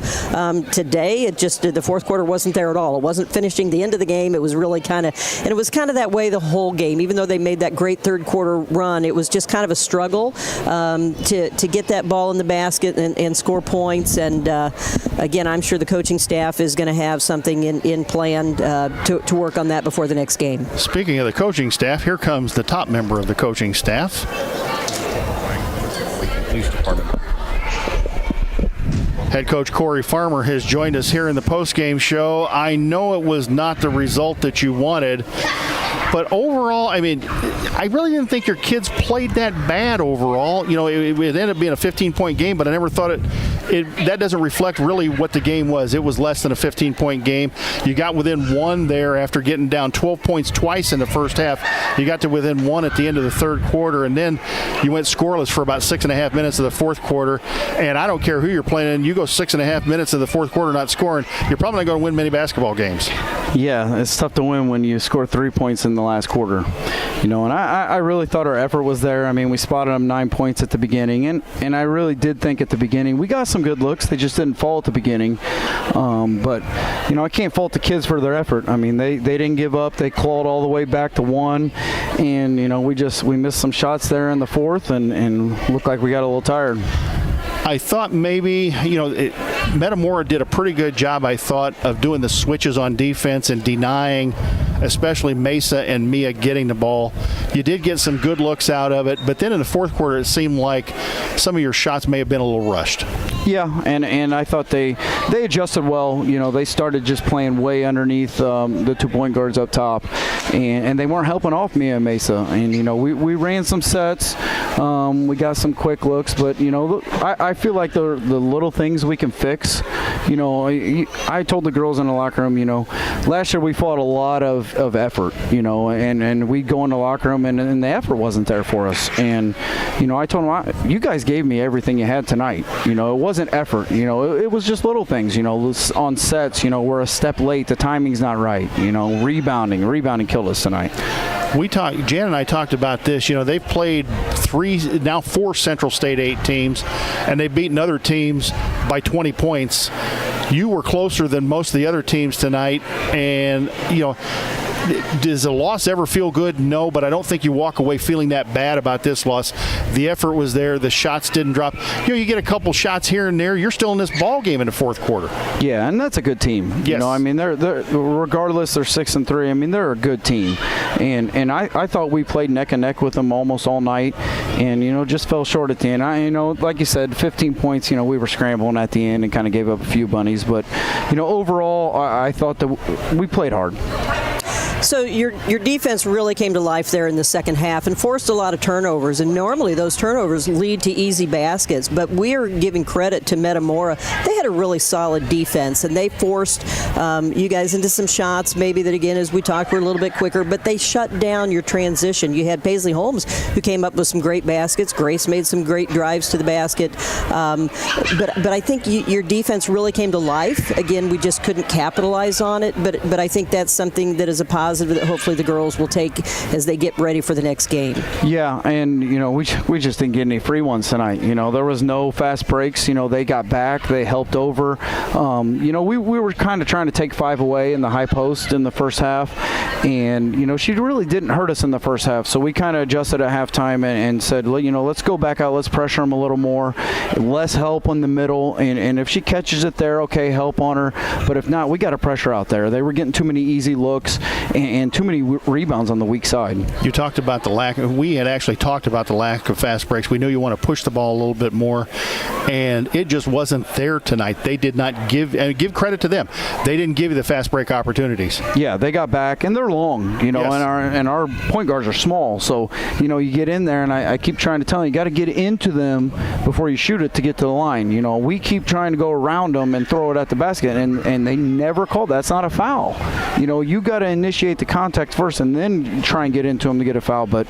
Today, the fourth quarter wasn't there at all. It wasn't finishing the end of the game. It was really kind of that way the whole game. Even though they made that great third quarter run, it was just kind of a struggle to get that ball in the basket and score points. And again, I'm sure the coaching staff is going to have something in plan to work on that before the next game. Speaking of the coaching staff, here comes the top member of the coaching staff. Police Department. Head coach Corey Farmer has joined us here in the postgame show. I know it was not the result that you wanted, but overall, I really didn't think your kids played that bad overall. It ended up being a 15-point game, but I never thought that doesn't reflect really what the game was. It was less than a 15-point game. You got within one there after getting down 12 points twice in the first half. You got to within one at the end of the third quarter, and then you went scoreless for about 6.5 minutes of the fourth quarter. And I don't care who you're playing, you go 6.5 minutes of the fourth quarter not scoring, you're probably not going to win many basketball games. Yeah, it's tough to win when you score 3 points in the last quarter. And I really thought our effort was there. I mean, we spotted them 9 points at the beginning, and I really did think at the beginning we got some good looks. They just didn't fall at the beginning. But I can't fault the kids for their effort. I mean, they didn't give up. They clawed all the way back to one, and we missed some shots there in the fourth, and looked like we got a little tired. I thought maybe, Metamora did a pretty good job, I thought, of doing the switches on defense and denying, especially Mesa and Mia getting the ball. You did get some good looks out of it, but then in the fourth quarter it seemed like some of your shots may have been a little rushed. Yeah, and I thought they adjusted well. They started just playing way underneath the 2 point guards up top, and they weren't helping off Mia and Mesa. And we ran some sets, we got some quick looks, but I feel like the little things we can fix. I told the girls in the locker room, last year we fought a lot of effort, and we'd go in the locker room and the effort wasn't there for us. And I told them, you guys gave me everything you had tonight. It wasn't effort. It was just little things. On sets, we're a step late. The timing's not right. Rebounding killed us tonight. Jan and I talked about this. They've played 4 Central State 8 teams, and they've beaten other teams by 20 points. You were closer than most of the other teams tonight, and does a loss ever feel good? No, but I don't think you walk away feeling that bad about this loss. The effort was there. The shots didn't drop. You get a couple shots here and there. You're still in this ball game in the fourth quarter. Yeah, and that's a good team. Yes. They're regardless, they're 6-3. I mean, they're a good team, and I thought we played neck and neck with them almost all night, and just fell short at the end. Like you said, 15 points. We were scrambling at the end and kind of gave up a few bunnies, but overall, I thought that we played hard. So your defense really came to life there in the second half and forced a lot of turnovers. And normally those turnovers lead to easy baskets. But we are giving credit to Metamora. They had a really solid defense, and they forced you guys into some shots, maybe that, again, as we talked, were a little bit quicker. But they shut down your transition. You had Paisley Holmes, who came up with some great baskets. Grace made some great drives to the basket. But I think your defense really came to life. Again, we just couldn't capitalize on it. But I think that's something that is a positive that hopefully the girls will take as they get ready for the next game. Yeah, and we just didn't get any free ones tonight. There was no fast breaks. They got back, they helped over. We were kind of trying to take 5 away in the high post in the first half, and she really didn't hurt us in the first half. So we kind of adjusted at halftime and said, let's go back out, let's pressure them a little more, less help in the middle, and if she catches it there, okay, help on her. But if not, we got to pressure out there. They were getting too many easy looks and too many rebounds on the weak side. You talked about the lack. We had actually talked about the lack of fast breaks. We knew you want to push the ball a little bit more, and it just wasn't there tonight. They did not give credit to them. They didn't give you the fast break opportunities. Yeah, they got back, and they're long, yes. and our point guards are small. So, you get in there, and I keep trying to tell you got to get into them before you shoot it to get to the line. We keep trying to go around them and throw it at the basket, and they never call. That's not a foul. You got to initiate the contact first and then try and get into them to get a foul. But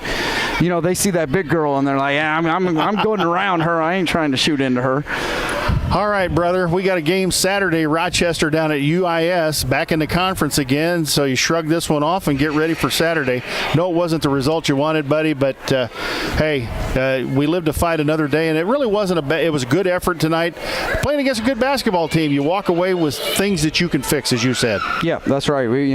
they see that big girl and they're like, yeah, I'm going around her. I ain't trying to shoot into her. All right, brother. We got a game Saturday, Rochester down at UIS, back in the conference again. So you shrug this one off and get ready for Saturday. No, it wasn't the result you wanted, buddy, but hey, we live to fight another day, and it really wasn't it was a good effort tonight. Playing against a good basketball team, you walk away with things that you can fix, as you said. Yeah, that's right. We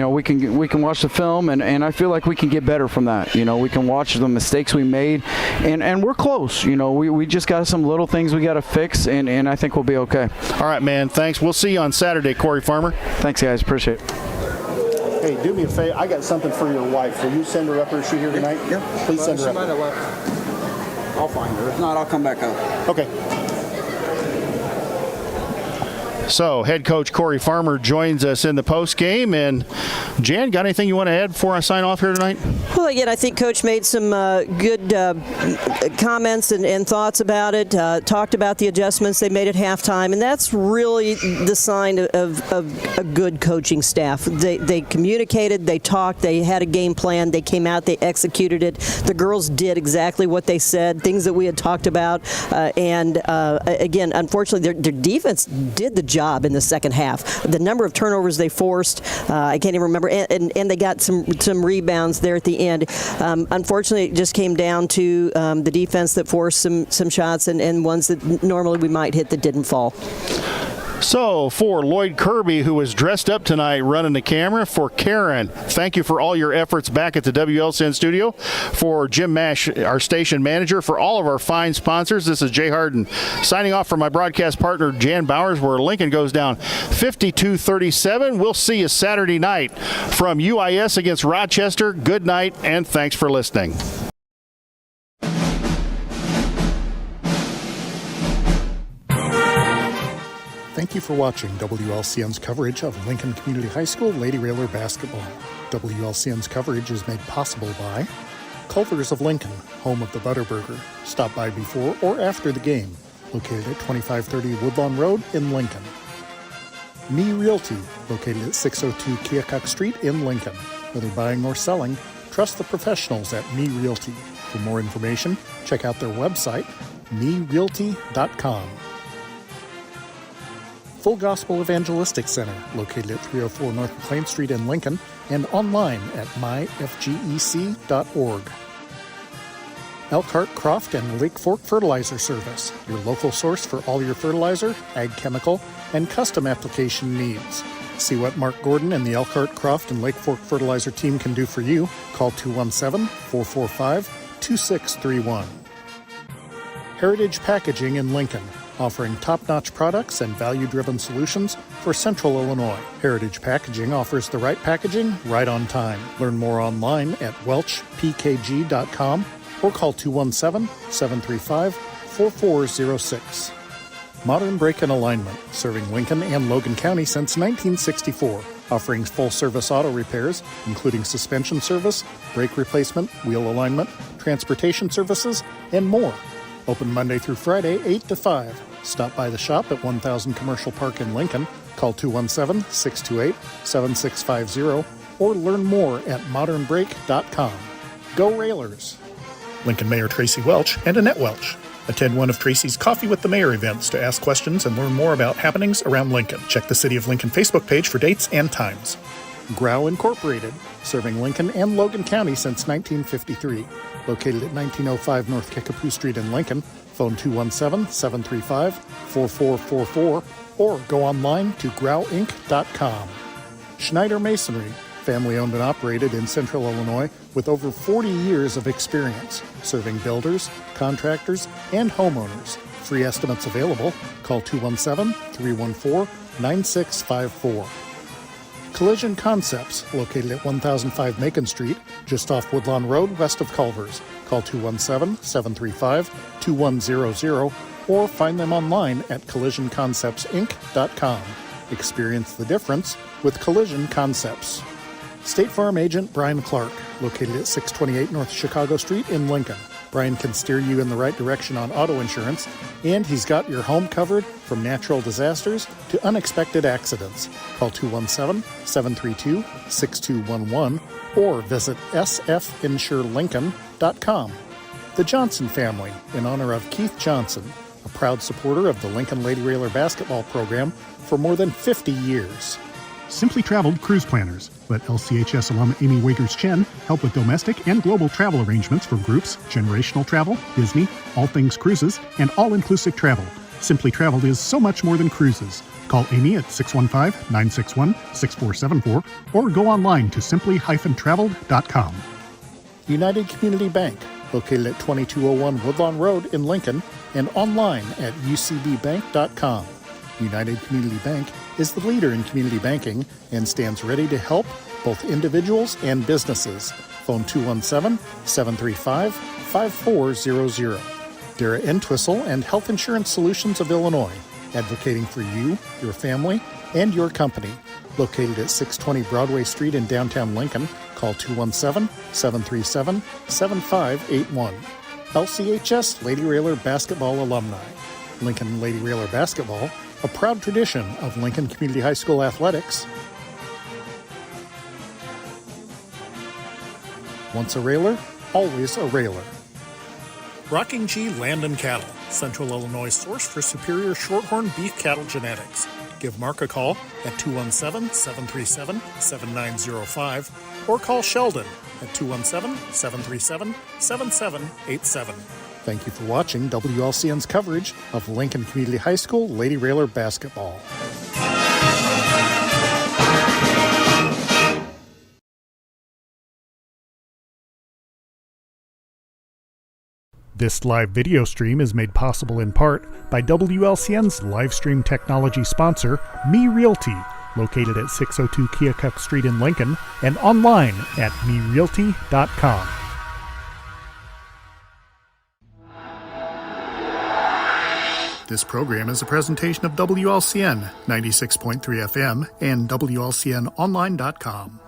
can watch the film, and I feel like we can get better from that. We can watch the mistakes we made, and we're close. We just got some little things we got to fix, and I think we'll be okay. All right, man. Thanks. We'll see you on Saturday, Corey Farmer. Thanks, guys. Appreciate it. Hey, do me a favor. I got something for your wife. Will you send her up here? Is she here tonight? Yeah. Please send her up. I'll find her. If not, I'll come back up. Okay. So, head coach Corey Farmer joins us in the post game. And Jan, got anything you want to add before I sign off here tonight? Well, again, I think Coach made some good comments and thoughts about it, talked about the adjustments they made at halftime, and that's really the sign of a good coaching staff. They communicated, they talked, they had a game plan, they came out, they executed it. The girls did exactly what they said, things that we had talked about, and again, unfortunately, their defense did the job in the second half. The number of turnovers they forced, I can't even remember, and they got some rebounds there at the end. Unfortunately, it just came down to the defense that forced some shots and ones that normally we might hit that didn't fall. So, for Lloyd Kirby, who was dressed up tonight running the camera, for Karen, thank you for all your efforts back at the WLCN studio. For Jim Mash, our station manager, for all of our fine sponsors, this is Jay Harden signing off for my broadcast partner, Jan Bowers, where Lincoln goes down 52-37. We'll see you Saturday night from UIS against Rochester. Good night, and thanks for listening. Thank you for watching WLCN's coverage of Lincoln Community High School Lady Railer basketball. WLCN's coverage is made possible by Culver's of Lincoln, home of the Butterburger. Stop by before or after the game, located at 2530 Woodlawn Road in Lincoln. Me Realty, located at 602 Keokuk Street in Lincoln. Whether buying or selling, trust the professionals at Me Realty. For more information, check out their website, merealty.com. Full Gospel Evangelistic Center, located at 304 North McLean Street in Lincoln, and online at myfgec.org. Elkhart, Croft, and Lake Fork Fertilizer Service, your local source for all your fertilizer, ag chemical, and custom application needs. See what Mark Gordon and the Elkhart, Croft, and Lake Fork Fertilizer team can do for you. Call 217-445-2631. Heritage Packaging in Lincoln, offering top-notch products and value-driven solutions for Central Illinois. Heritage Packaging offers the right packaging right on time. Learn more online at welchpkg.com or call 217-735-4406. Modern Brake and Alignment, serving Lincoln and Logan County since 1964, offering full-service auto repairs, including suspension service, brake replacement, wheel alignment, transportation services, and more. Open Monday through Friday, 8 to 5. Stop by the shop at 1000 Commercial Park in Lincoln. Call 217-628-7650 or learn more at modernbrake.com. Go Railers! Lincoln Mayor Tracy Welch and Annette Welch. Attend one of Tracy's Coffee with the Mayor events to ask questions and learn more about happenings around Lincoln. Check the City of Lincoln Facebook page for dates and times. Grau Incorporated, serving Lincoln and Logan County since 1953. Located at 1905 North Kickapoo Street in Lincoln. Phone 217-735-4444 or go online to grauinc.com. Schneider Masonry, family owned and operated in Central Illinois with over 40 years of experience, serving builders, contractors, and homeowners. Free estimates available. Call 217-314-9654. Collision Concepts, located at 1005 Macon Street, just off Woodlawn Road, west of Culver's. Call 217-735-2100 or find them online at collisionconceptsinc.com. Experience the difference with Collision Concepts. State Farm Agent Brian Clark, located at 628 North Chicago Street in Lincoln. Brian can steer you in the right direction on auto insurance, and he's got your home covered from natural disasters to unexpected accidents. Call 217-732-6211 or visit sfinsurelincoln.com. The Johnson family, in honor of Keith Johnson, a proud supporter of the Lincoln Lady Railer basketball program for more than 50 years. Simply Traveled Cruise Planners. Let LCHS alum Amy Wagers-Chen help with domestic and global travel arrangements for groups, generational travel, Disney, all things cruises, and all-inclusive travel. Simply Traveled is so much more than cruises. Call Amy at 615-961-6474 or go online to simply-traveled.com. United Community Bank, located at 2201 Woodlawn Road in Lincoln and online at ucbbank.com. United Community Bank is the leader in community banking and stands ready to help both individuals and businesses. Phone 217-735-5400. Dara Entwistle and Health Insurance Solutions of Illinois, advocating for you, your family, and your company. Located at 620 Broadway Street in downtown Lincoln, call 217-737-7581. LCHS Lady Railer Basketball Alumni. Lincoln Lady Railer Basketball, a proud tradition of Lincoln Community High School athletics. Once a railer, always a railer. Rocking G Land and Cattle, Central Illinois source for superior shorthorn beef cattle genetics. Give Mark a call at 217-737-7905 or call Sheldon at 217-737-7787. Thank you for watching WLCN's coverage of Lincoln Community High School Lady Railer Basketball. This live video stream is made possible in part by WLCN's live stream technology sponsor, Me Realty, located at 602 Keokuk Street in Lincoln and online at merealty.com. This program is a presentation of WLCN 96.3 FM and WLCNonline.com.